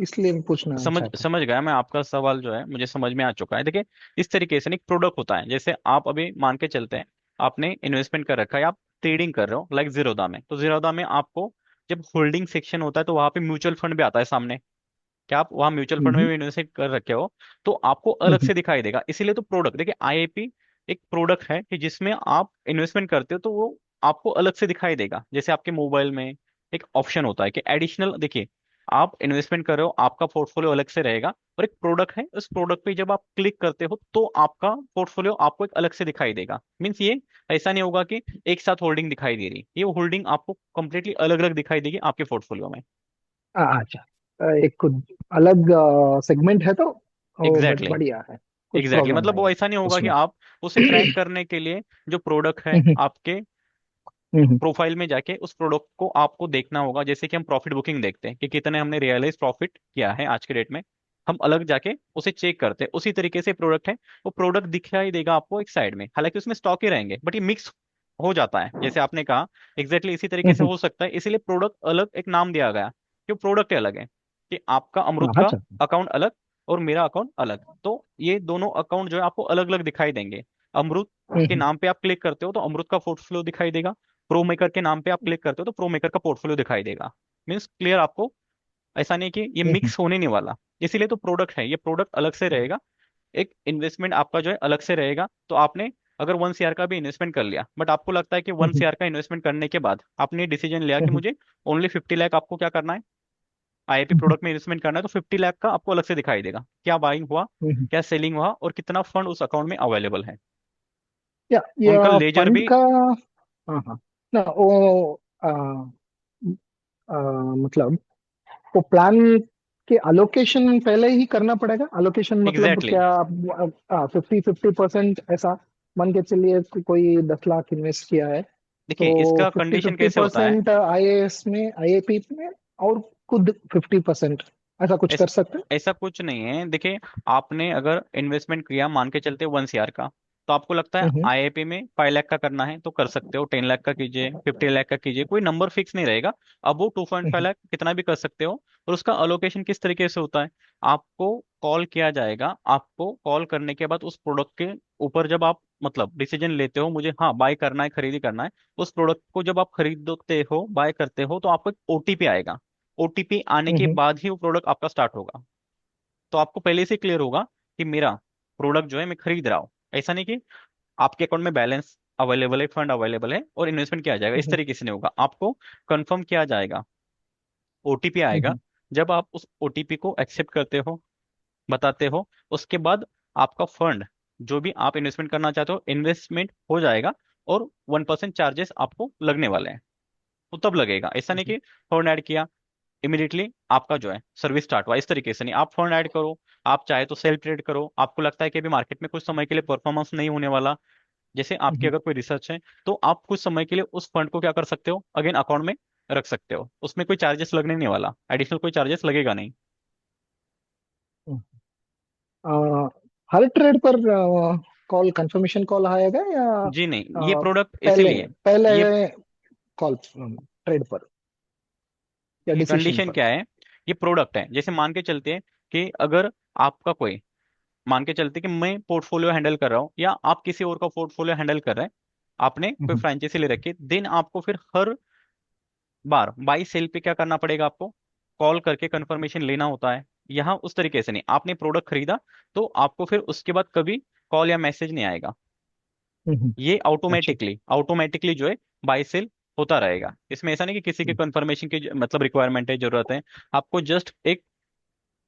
इसलिए पूछना समझ चाहता समझ गया मैं, आपका सवाल जो है मुझे समझ में आ चुका है। देखिए, इस तरीके से ना एक प्रोडक्ट होता है, जैसे आप अभी मान के चलते हैं आपने इन्वेस्टमेंट कर रखा है, आप ट्रेडिंग कर रहे हो लाइक जीरोधा में, तो जीरोधा में आपको जब होल्डिंग सेक्शन होता है तो वहां पे म्यूचुअल फंड भी आता है सामने। क्या आप वहां म्यूचुअल फंड में हूँ। भी इन्वेस्ट कर रखे हो तो आपको अलग हम्म, से दिखाई देगा। इसीलिए तो प्रोडक्ट, देखिए आईआईपी एक प्रोडक्ट है कि जिसमें आप इन्वेस्टमेंट करते हो तो वो आपको अलग से दिखाई देगा। जैसे आपके मोबाइल में एक ऑप्शन होता है कि एडिशनल, देखिए आप इन्वेस्टमेंट कर रहे हो, आपका पोर्टफोलियो अलग से रहेगा, और एक प्रोडक्ट है, उस प्रोडक्ट पे जब आप क्लिक करते हो तो आपका पोर्टफोलियो आपको एक अलग से दिखाई देगा। मीन्स ये ऐसा नहीं होगा कि एक साथ होल्डिंग दिखाई दे रही, ये होल्डिंग आपको कंप्लीटली अलग अलग दिखाई देगी आपके पोर्टफोलियो में। अच्छा। एक खुद अलग सेगमेंट है तो वो एग्जैक्टली बढ़िया है। कुछ एग्जैक्टली प्रॉब्लम मतलब नहीं वो है ऐसा नहीं होगा कि उसमें। आप उसे ट्रैक करने के लिए जो प्रोडक्ट है हम्म, आपके हम्म, प्रोफाइल में जाके उस प्रोडक्ट को आपको देखना होगा। जैसे कि हम प्रॉफिट बुकिंग देखते हैं कि कितने हमने रियलाइज प्रॉफिट किया है आज के डेट में, हम अलग जाके उसे चेक करते हैं। उसी तरीके से प्रोडक्ट है, वो प्रोडक्ट दिखाई देगा आपको एक साइड में, हालांकि उसमें स्टॉक ही रहेंगे बट ये मिक्स हो जाता है जैसे आपने कहा। इसी तरीके से हम्म, हो सकता है, इसीलिए प्रोडक्ट अलग एक नाम दिया गया कि प्रोडक्ट अलग है, कि आपका अमरुद का अच्छा। अकाउंट अलग और मेरा अकाउंट अलग, तो ये दोनों अकाउंट जो है आपको अलग अलग दिखाई देंगे। अमरुद के हम्म, नाम पे आप क्लिक करते हो तो अमरुद का पोर्टफोलियो दिखाई देगा, प्रो मेकर के नाम पे आप क्लिक करते हो तो प्रो मेकर का पोर्टफोलियो दिखाई देगा। मीन्स क्लियर आपको, ऐसा नहीं कि ये हम्म, मिक्स होने नहीं वाला। इसीलिए तो प्रोडक्ट है, ये प्रोडक्ट अलग से रहेगा, एक इन्वेस्टमेंट आपका जो है अलग से रहेगा। तो आपने अगर 1 CR का भी इन्वेस्टमेंट कर लिया, बट आपको लगता है कि वन हम्म, सी आर का इन्वेस्टमेंट करने के बाद आपने डिसीजन लिया कि हम्म, मुझे ओनली 50 लाख आपको क्या करना है, आईआईपी हम्म, प्रोडक्ट में इन्वेस्टमेंट करना है, तो 50 लाख का आपको अलग से दिखाई देगा क्या बाइंग हुआ, हम्म। क्या सेलिंग हुआ, और कितना फंड उस अकाउंट में अवेलेबल है। उनका या लेजर फंड भी। का। हाँ हाँ। ना वो मतलब वो प्लान के अलोकेशन पहले ही करना पड़ेगा। अलोकेशन मतलब एग्जैक्टली क्या? 50-50% ऐसा मान के चलिए कि कोई 10 लाख इन्वेस्ट किया है देखिए, तो इसका फिफ्टी कंडीशन फिफ्टी कैसे होता है। परसेंट आईएएस में, आईएपी में, और खुद 50%, ऐसा कुछ ऐस, कर सकते ऐसा कुछ नहीं है। देखिए, आपने अगर इन्वेस्टमेंट किया मान के चलते 1 CR का, तो आपको लगता है हैं? आईआईपी में 5 लाख का करना है तो कर सकते हो, 10 लाख का कीजिए, 50 लाख का कीजिए, कोई नंबर फिक्स नहीं रहेगा। अब वो 2.5 लाख कितना भी कर सकते हो। और उसका अलोकेशन किस तरीके से होता है, आपको कॉल किया जाएगा, आपको कॉल करने के बाद उस प्रोडक्ट के ऊपर जब आप मतलब डिसीजन लेते हो मुझे हाँ बाय करना है, खरीदी करना है, उस प्रोडक्ट को जब आप खरीदते हो बाय करते हो तो आपको एक ओटीपी आएगा। ओटीपी आने के बाद ही वो प्रोडक्ट आपका स्टार्ट होगा। तो आपको पहले से क्लियर होगा कि मेरा प्रोडक्ट जो है मैं खरीद रहा हूँ। ऐसा नहीं कि आपके अकाउंट में बैलेंस अवेलेबल है, फंड अवेलेबल है और इन्वेस्टमेंट किया जाएगा, इस तरीके से नहीं होगा। आपको कंफर्म किया जाएगा, ओटीपी आएगा, जब आप उस ओटीपी को एक्सेप्ट करते हो, बताते हो, उसके बाद आपका फंड जो भी आप इन्वेस्टमेंट करना चाहते हो इन्वेस्टमेंट हो जाएगा, और 1% चार्जेस आपको लगने वाले हैं। तो तब लगेगा, ऐसा नहीं कि फंड ऐड किया इमीडिएटली आपका जो है सर्विस स्टार्ट हुआ, इस तरीके से नहीं। आप फंड ऐड करो, आप चाहे तो सेल्फ ट्रेड करो, आपको लगता है कि अभी मार्केट में कुछ समय के लिए परफॉर्मेंस नहीं होने वाला, जैसे आपकी अगर कोई रिसर्च है, तो आप कुछ समय के लिए उस फंड को क्या कर सकते हो, अगेन अकाउंट में रख सकते हो, उसमें कोई चार्जेस लगने नहीं वाला, एडिशनल कोई चार्जेस लगेगा नहीं। हर ट्रेड पर कॉल, कंफर्मेशन कॉल आएगा या जी नहीं, ये प्रोडक्ट पहले इसीलिए, पहले ये कॉल ट्रेड पर या देखिए डिसीजन कंडीशन पर? क्या है, ये प्रोडक्ट है, जैसे मान के चलते हैं कि अगर आपका कोई, मान के चलते कि मैं पोर्टफोलियो हैंडल कर रहा हूँ या आप किसी और का पोर्टफोलियो हैंडल कर रहे हैं, आपने कोई हम्म, फ्रेंचाइजी ले रखी है, देन आपको फिर हर बार बाई सेल पे क्या करना पड़ेगा, आपको कॉल करके कंफर्मेशन लेना होता है। यहाँ उस तरीके से नहीं, आपने प्रोडक्ट खरीदा तो आपको फिर उसके बाद कभी कॉल या मैसेज नहीं आएगा। हम्म। ये अच्छा। ऑटोमेटिकली ऑटोमेटिकली जो है बाय सेल होता रहेगा। इसमें ऐसा नहीं कि किसी के हम्म, कंफर्मेशन की मतलब रिक्वायरमेंट है, जरूरत है। आपको जस्ट एक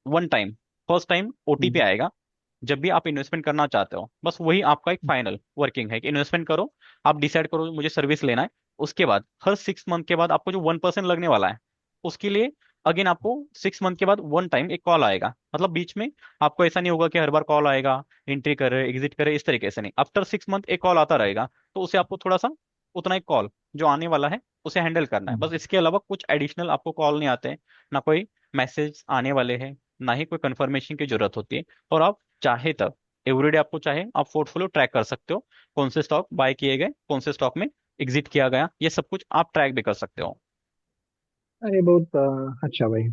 one time, first time OTP hmm, आएगा जब भी आप इन्वेस्टमेंट करना चाहते हो, बस वही आपका एक फाइनल वर्किंग है कि इन्वेस्टमेंट करो। आप डिसाइड करो मुझे सर्विस लेना है। उसके बाद हर 6 मंथ के बाद आपको जो 1% लगने वाला है, उसके लिए अगेन आपको 6 मंथ के बाद वन टाइम एक कॉल आएगा। मतलब बीच में आपको ऐसा नहीं होगा कि हर बार कॉल आएगा, एंट्री करे एग्जिट करे, इस तरीके से नहीं। आफ्टर 6 मंथ एक कॉल आता रहेगा, तो उसे आपको थोड़ा सा उतना एक कॉल जो आने वाला है उसे हैंडल करना है बस। हम्म। इसके अलावा कुछ एडिशनल आपको कॉल नहीं आते हैं, ना कोई मैसेज आने वाले हैं, ना ही कोई कंफर्मेशन की जरूरत होती है। और आप चाहे तब एवरीडे आपको चाहे आप पोर्टफोलियो ट्रैक कर सकते हो, कौन से स्टॉक बाय किए गए, कौन से स्टॉक में एग्जिट किया गया, ये सब कुछ आप ट्रैक भी कर सकते हो। अरे बहुत अच्छा भाई।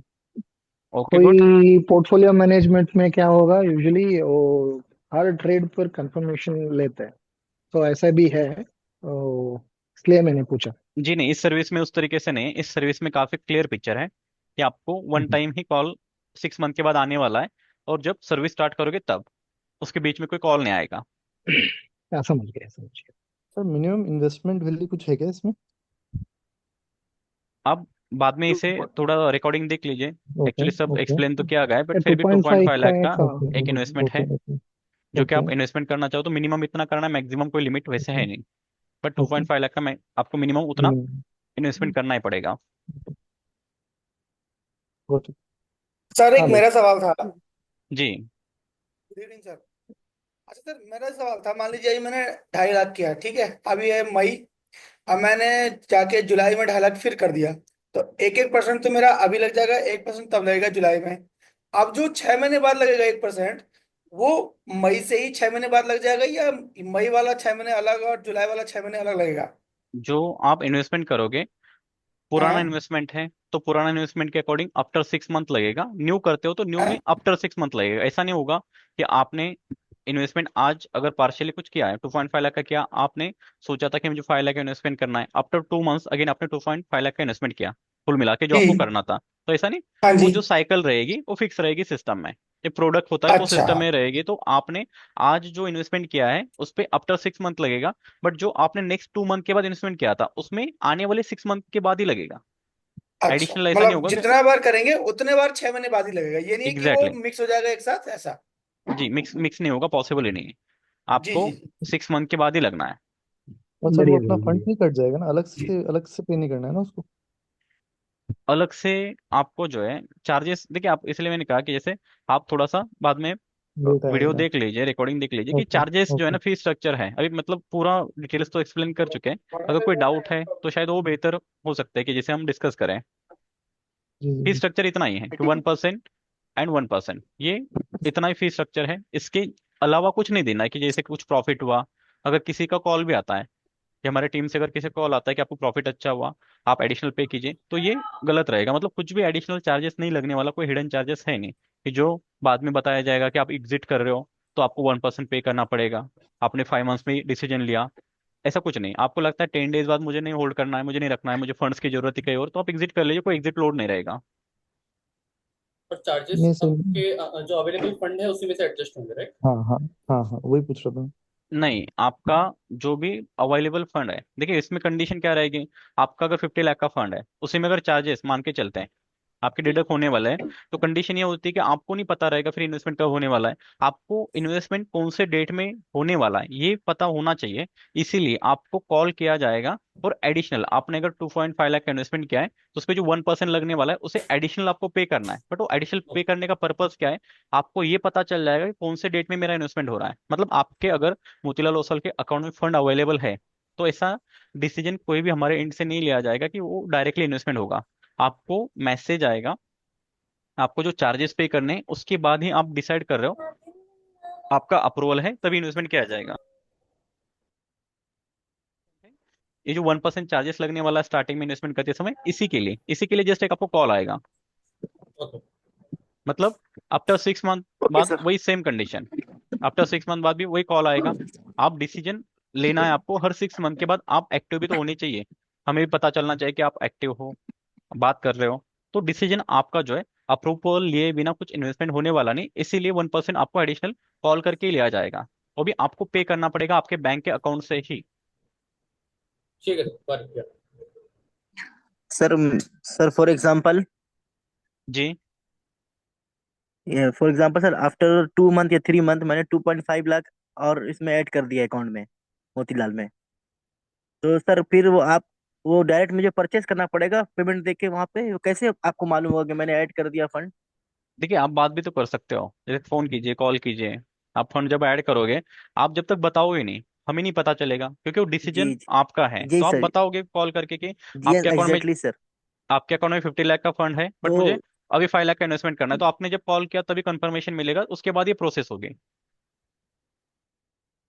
Okay good. कोई पोर्टफोलियो मैनेजमेंट में क्या होगा यूजुअली, वो हर ट्रेड पर कंफर्मेशन लेते हैं, तो ऐसा भी है, तो इसलिए मैंने पूछा। जी नहीं, इस सर्विस में उस तरीके से नहीं, इस सर्विस में काफी क्लियर पिक्चर है कि आपको वन हम्म। टाइम ही कॉल 6 मंथ के बाद आने वाला है। और जब सर्विस स्टार्ट करोगे तब उसके बीच में कोई कॉल नहीं आएगा। समझ गया, समझ गया। सर मिनिमम इन्वेस्टमेंट वैल्यू कुछ है क्या इसमें? आप बाद में इसे थोड़ा रिकॉर्डिंग देख लीजिए। ओके एक्चुअली सब ओके एक्सप्लेन तो किया गया है, बट टू फिर भी two point point five five का लाख का एक ओके एक इन्वेस्टमेंट ओके है। ओके जो कि ओके आप इन्वेस्टमेंट करना चाहो तो मिनिमम इतना करना है, मैक्सिमम कोई लिमिट वैसे ओके है नहीं। But two okay point five lakh का मैं आपको मिनिमम उतना मिनिमम। इन्वेस्टमेंट करना ही पड़ेगा। Got it. सर एक हाँ भाई। मेरा सवाल था। जी। Good evening sir. अच्छा सर, मेरा सवाल था, मान लीजिए ये मैंने 2.5 लाख किया, ठीक है, अभी है मई। अब मैंने जाके जुलाई में 2.5 लाख फिर कर दिया, तो 1-1% तो मेरा अभी लग जाएगा, 1% तब लगेगा जुलाई में। अब जो 6 महीने बाद लगेगा 1%, वो मई से ही 6 महीने बाद लग जाएगा, या मई वाला 6 महीने अलग और जुलाई वाला 6 महीने अलग लगेगा? जो आप इन्वेस्टमेंट करोगे, पुराना हाँ। इन्वेस्टमेंट है तो पुराना इन्वेस्टमेंट के अकॉर्डिंग आफ्टर 6 मंथ लगेगा। न्यू करते हो तो न्यू में हाँ। आफ्टर 6 मंथ लगेगा। ऐसा नहीं होगा कि आपने इन्वेस्टमेंट आज अगर पार्शियली कुछ किया है, 2.5 लाख का किया आपने, सोचा था कि मुझे 5 लाख का इन्वेस्टमेंट करना है, आफ्टर 2 मंथ्स अगेन आपने 2.5 लाख का इन्वेस्टमेंट किया, कुल मिला के जो आपको जी। करना था। तो ऐसा नहीं, हाँ वो जी। जो साइकिल रहेगी वो फिक्स रहेगी सिस्टम में। ये प्रोडक्ट होता है तो अच्छा। सिस्टम में रहेगी। तो आपने आज जो इन्वेस्टमेंट किया है उस पे आफ्टर 6 मंथ लगेगा, बट जो आपने नेक्स्ट 2 मंथ के बाद इन्वेस्टमेंट किया था उसमें आने वाले 6 मंथ के बाद ही लगेगा। अच्छा, एडिशनल ऐसा नहीं मतलब होगा कि जितना बार करेंगे उतने बार 6 महीने बाद ही लगेगा, ये नहीं है कि वो एग्जैक्टली मिक्स हो जाएगा एक साथ, ऐसा? जी, मिक्स मिक्स नहीं होगा, पॉसिबल ही नहीं है। जी आपको जी। 6 मंथ के बाद ही लगना है। और सर वो बढ़िया अपना भाई, फंड बढ़िया। नहीं कट जाएगा ना, जी। अलग से पे नहीं करना है ना उसको? अलग से आपको जो है चार्जेस, देखिए आप, इसलिए मैंने कहा कि जैसे आप थोड़ा सा बाद में लेट वीडियो आएगा। देख लीजिए, रिकॉर्डिंग देख लीजिए कि ओके चार्जेस जो है ओके। ना, फीस स्ट्रक्चर है अभी, मतलब पूरा डिटेल्स तो एक्सप्लेन कर चुके हैं। अगर कोई डाउट है तो शायद वो बेहतर हो सकता है कि जैसे हम डिस्कस करें। जी जी फीस जी। स्ट्रक्चर इतना ही है कि 1% एंड 1%, ये इतना ही फीस स्ट्रक्चर है। इसके अलावा कुछ नहीं देना है कि जैसे कुछ प्रॉफिट हुआ, अगर किसी का कॉल भी आता है कि हमारे टीम से अगर किसी को कॉल आता है कि आपको प्रॉफिट अच्छा हुआ, आप एडिशनल पे कीजिए, तो ये गलत रहेगा। मतलब कुछ भी एडिशनल चार्जेस नहीं लगने वाला, कोई हिडन चार्जेस है नहीं कि जो बाद में बताया जाएगा कि आप एग्जिट कर रहे हो तो आपको 1% पे करना पड़ेगा, आपने 5 मंथ्स में डिसीजन लिया। ऐसा कुछ नहीं। आपको लगता है 10 डेज बाद मुझे नहीं होल्ड करना है, मुझे नहीं रखना है, मुझे फंड्स की जरूरत है कहीं और, तो आप एग्जिट कर लीजिए, कोई एग्जिट लोड नहीं रहेगा। और चार्जेस नहीं सर। आपके जो अवेलेबल फंड है उसी में से एडजस्ट होंगे, राइट? हाँ हाँ हाँ हाँ, वही पूछ रहा था। नहीं, आपका जो भी अवेलेबल फंड है, देखिए इसमें कंडीशन क्या रहेगी। आपका अगर 50 लाख का फंड है, उसी में अगर चार्जेस मान के चलते हैं आपके डिडक्ट होने वाला है, तो कंडीशन ये होती है कि आपको नहीं पता रहेगा फिर इन्वेस्टमेंट कब होने वाला है। आपको इन्वेस्टमेंट कौन से डेट में होने वाला है ये पता होना चाहिए। इसीलिए आपको कॉल किया जाएगा, और एडिशनल आपने अगर 2.5 लाख का इन्वेस्टमेंट किया है तो उस पर जो 1% लगने वाला है उसे एडिशनल आपको पे करना है। बट वो एडिशनल पे ओके। करने का पर्पज क्या है, आपको ये पता चल जाएगा कि कौन से डेट में मेरा इन्वेस्टमेंट हो रहा है। मतलब आपके अगर मोतीलाल ओसवाल के अकाउंट में फंड अवेलेबल है, तो ऐसा डिसीजन कोई भी हमारे एंड से नहीं लिया जाएगा कि वो डायरेक्टली इन्वेस्टमेंट होगा। आपको मैसेज आएगा, आपको जो चार्जेस पे करने हैं उसके बाद ही आप डिसाइड कर रहे हो, आपका अप्रूवल है तभी इन्वेस्टमेंट किया जाएगा। ये जो 1% चार्जेस लगने वाला स्टार्टिंग में इन्वेस्टमेंट करते समय, इसी के लिए जस्ट एक आपको कॉल आएगा। ओके। मतलब आफ्टर 6 मंथ ओके बाद सर। वही सेम कंडीशन, आफ्टर 6 मंथ बाद भी वही कॉल आएगा। आप डिसीजन लेना है आपको, हर 6 मंथ के बाद आप एक्टिव भी तो होने चाहिए। हमें भी पता चलना चाहिए कि आप एक्टिव हो, बात कर रहे हो। तो डिसीजन आपका जो है, अप्रूवल लिए बिना कुछ इन्वेस्टमेंट होने वाला नहीं, इसीलिए 1% आपको एडिशनल कॉल करके ही लिया जाएगा। वो भी आपको पे करना पड़ेगा आपके बैंक के अकाउंट से ही। ठीक है sir, got it, yeah. Sir sir ji for example sir after 2 month या 3 मंथ मैंने 2.5 लाख और इसमें ऐड कर दिया अकाउंट में, मोतीलाल में। तो सर फिर वो डायरेक्ट मुझे परचेस करना पड़ेगा पेमेंट देके वहां पे? वो कैसे आपको मालूम होगा कि मैंने ऐड कर दिया फंड? देखिए, आप बात भी तो कर सकते हो, जैसे फोन कीजिए, कॉल कीजिए। आप फंड जब ऐड करोगे, आप जब तक बताओगे नहीं, हमें नहीं पता चलेगा, क्योंकि वो जी डिसीजन आपका है। जी तो आप सर। बताओगे कॉल करके कि जी आपके अकाउंट में एग्जैक्टली सर। आपके अकाउंट में 50 लाख का फंड है, बट तो मुझे अभी 5 लाख का इन्वेस्टमेंट करना है। तो आपने जब कॉल किया तभी कंफर्मेशन मिलेगा, उसके बाद ये प्रोसेस होगी।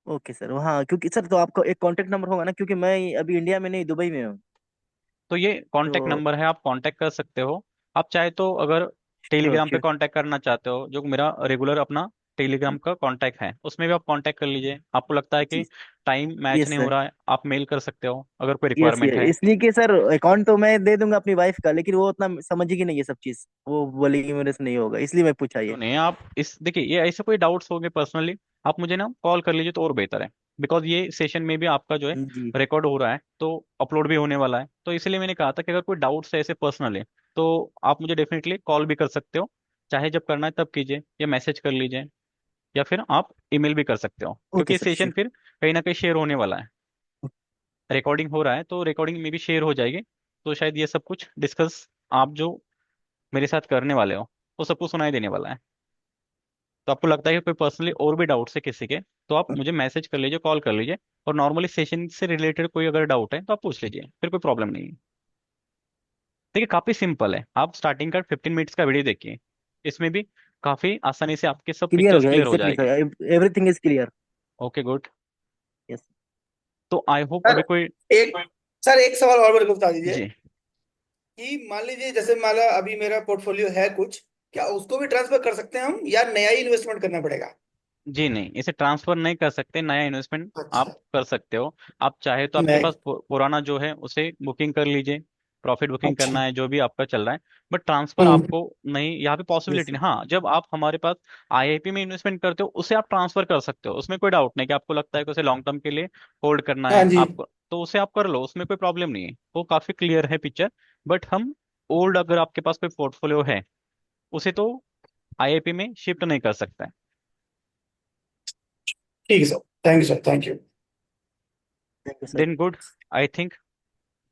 ओके सर, हाँ क्योंकि सर तो आपका एक कांटेक्ट नंबर होगा ना, क्योंकि मैं अभी इंडिया में नहीं दुबई में हूँ। तो ये कांटेक्ट तो नंबर है, आप कांटेक्ट कर सकते हो। आप चाहे तो अगर श्योर टेलीग्राम पे श्योर। कांटेक्ट करना चाहते हो, जो मेरा रेगुलर अपना टेलीग्राम का कांटेक्ट है, उसमें भी आप कांटेक्ट कर लीजिए। आपको लगता है जी। कि टाइम मैच यस नहीं हो सर। रहा है, आप मेल कर सकते हो अगर कोई यस रिक्वायरमेंट यस, है। इसलिए कि सर अकाउंट तो मैं दे दूंगा अपनी वाइफ का, लेकिन वो उतना समझेगी नहीं ये सब चीज, वो बोलेगी मेरे से नहीं होगा, इसलिए मैं पूछा तो ये। नहीं, आप इस देखिए, ये ऐसे कोई डाउट्स हो गए पर्सनली, आप मुझे ना कॉल कर लीजिए तो और बेहतर है। बिकॉज ये सेशन में भी आपका जो है जी। रिकॉर्ड हो रहा है, तो अपलोड भी होने वाला है। तो इसलिए मैंने कहा था कि अगर कोई डाउट्स है ऐसे पर्सनल है, तो आप मुझे डेफिनेटली कॉल भी कर सकते हो। चाहे जब करना है तब कीजिए, या मैसेज कर लीजिए, या फिर आप ईमेल भी कर सकते हो, क्योंकि ओके ये सर सेशन श्योर। फिर कहीं ना कहीं शेयर होने वाला है। रिकॉर्डिंग हो रहा है तो रिकॉर्डिंग में भी शेयर हो जाएगी। तो शायद ये सब कुछ डिस्कस आप जो मेरे साथ करने वाले हो, वो सबको सुनाई देने वाला है। तो आपको लगता है कि कोई पर्सनली और भी डाउट्स है किसी के, तो आप मुझे मैसेज कर लीजिए, कॉल कर लीजिए। और नॉर्मली सेशन से रिलेटेड कोई अगर डाउट है तो आप पूछ लीजिए, फिर कोई प्रॉब्लम नहीं है। देखिए, काफ़ी सिंपल है। आप स्टार्टिंग का 15 मिनट्स का वीडियो देखिए, इसमें भी काफ़ी आसानी से आपके सब क्लियर हो पिक्चर्स गया, क्लियर हो एग्जैक्टली जाएंगे। Sir, everything is clear. Okay, good. Yes. तो आई होप सर अभी कोई। एक सर एक सवाल और मेरे को बता दीजिए जी कि मान लीजिए जैसे मान लो अभी मेरा पोर्टफोलियो है कुछ, क्या उसको भी ट्रांसफर कर सकते हैं हम या नया ही इन्वेस्टमेंट करना पड़ेगा? जी, नहीं, इसे ट्रांसफर नहीं कर सकते, नया इन्वेस्टमेंट आप अच्छा। कर सकते हो। आप चाहे तो आपके नहीं। पास पुराना जो है उसे बुकिंग कर लीजिए, प्रॉफिट बुकिंग अच्छा। करना है जो भी आपका चल रहा है। बट ट्रांसफर हम्म। आपको नहीं, यहाँ पे यस पॉसिबिलिटी सर। नहीं। हाँ, जब आप हमारे पास आईआईपी में इन्वेस्टमेंट करते हो, उसे आप ट्रांसफर कर सकते हो, उसमें कोई डाउट नहीं कि आपको लगता है कि उसे लॉन्ग टर्म के लिए होल्ड करना हाँ है जी। आपको, तो उसे आप कर लो, उसमें कोई प्रॉब्लम नहीं है, वो काफी क्लियर है पिक्चर। बट हम ओल्ड, अगर आपके पास कोई पोर्टफोलियो है, उसे तो आईआईपी में शिफ्ट नहीं कर सकते। ठीक है sir, thank you sir, thank you. Thank you sir. Then good. I think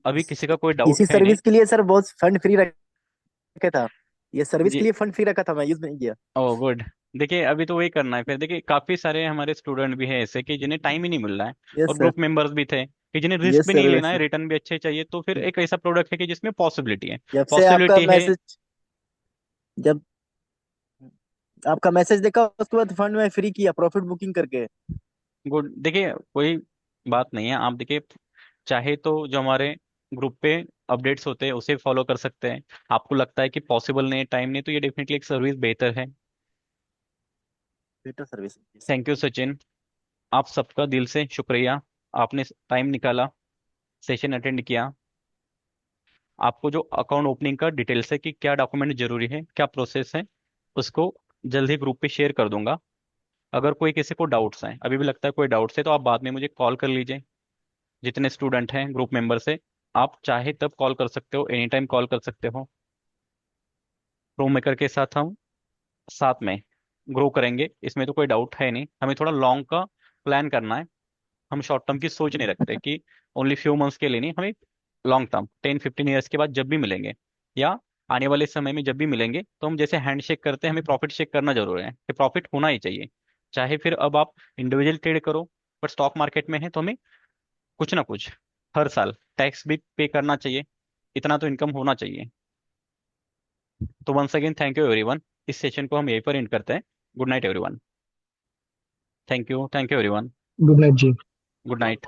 अभी किसी का कोई डाउट इसी है नहीं। सर्विस के लिए सर बहुत फंड फ्री रखा था, ये सर्विस के जी, लिए फंड फ्री रखा था, मैं यूज नहीं किया। Oh good. देखिए, अभी तो वही करना है फिर। देखिए, काफी सारे हमारे स्टूडेंट भी हैं ऐसे कि जिन्हें टाइम ही नहीं मिल रहा है, यस और सर। ग्रुप मेंबर्स भी थे कि जिन्हें रिस्क यस भी नहीं सर लेना है, वैसे रिटर्न भी अच्छे चाहिए। तो फिर एक ऐसा प्रोडक्ट है कि जिसमें पॉसिबिलिटी है। जब से आपका पॉसिबिलिटी है। मैसेज जब आपका मैसेज देखा उसके बाद फंड में फ्री किया प्रॉफिट बुकिंग करके। गुड। देखिए, कोई बात नहीं है। आप देखिए, चाहे तो जो हमारे ग्रुप पे अपडेट्स होते हैं उसे फॉलो कर सकते हैं। आपको लगता है कि पॉसिबल नहीं है, टाइम नहीं, तो ये डेफिनेटली एक सर्विस बेहतर है। Better service. Yes thank you Sachin, आप सबका दिल से शुक्रिया। आपने टाइम निकाला, सेशन अटेंड किया। आपको जो अकाउंट ओपनिंग का डिटेल्स है कि क्या डॉक्यूमेंट जरूरी है, क्या प्रोसेस है, उसको जल्द ही ग्रुप पे शेयर कर दूंगा। अगर कोई किसी को डाउट्स हैं, अभी भी लगता है कोई डाउट्स है, तो आप बाद में मुझे कॉल कर लीजिए। जितने स्टूडेंट हैं ग्रुप मेंबर से, आप चाहे तब कॉल कर सकते हो, एनी टाइम कॉल कर सकते हो। प्रो मेकर के साथ हम साथ में ग्रो करेंगे, इसमें तो कोई डाउट है नहीं। हमें थोड़ा लॉन्ग का प्लान करना है। हम शॉर्ट टर्म की सोच नहीं रखते कि ओनली फ्यू मंथ्स के लिए, नहीं, हमें लॉन्ग टर्म 10-15 ईयर्स के बाद जब भी मिलेंगे, या आने वाले समय में जब भी मिलेंगे, तो हम जैसे हैंड शेक करते हैं, हमें प्रॉफिट शेक करना जरूर है, कि प्रॉफिट होना ही चाहिए। चाहे फिर अब आप इंडिविजुअल ट्रेड करो, पर स्टॉक मार्केट में है तो हमें कुछ ना कुछ हर साल टैक्स भी पे करना चाहिए, इतना तो इनकम होना चाहिए। तो once again thank you everyone. इस सेशन को हम यहीं पर एंड करते हैं। Good night everyone. Thank you everyone. Good night ji. Good night.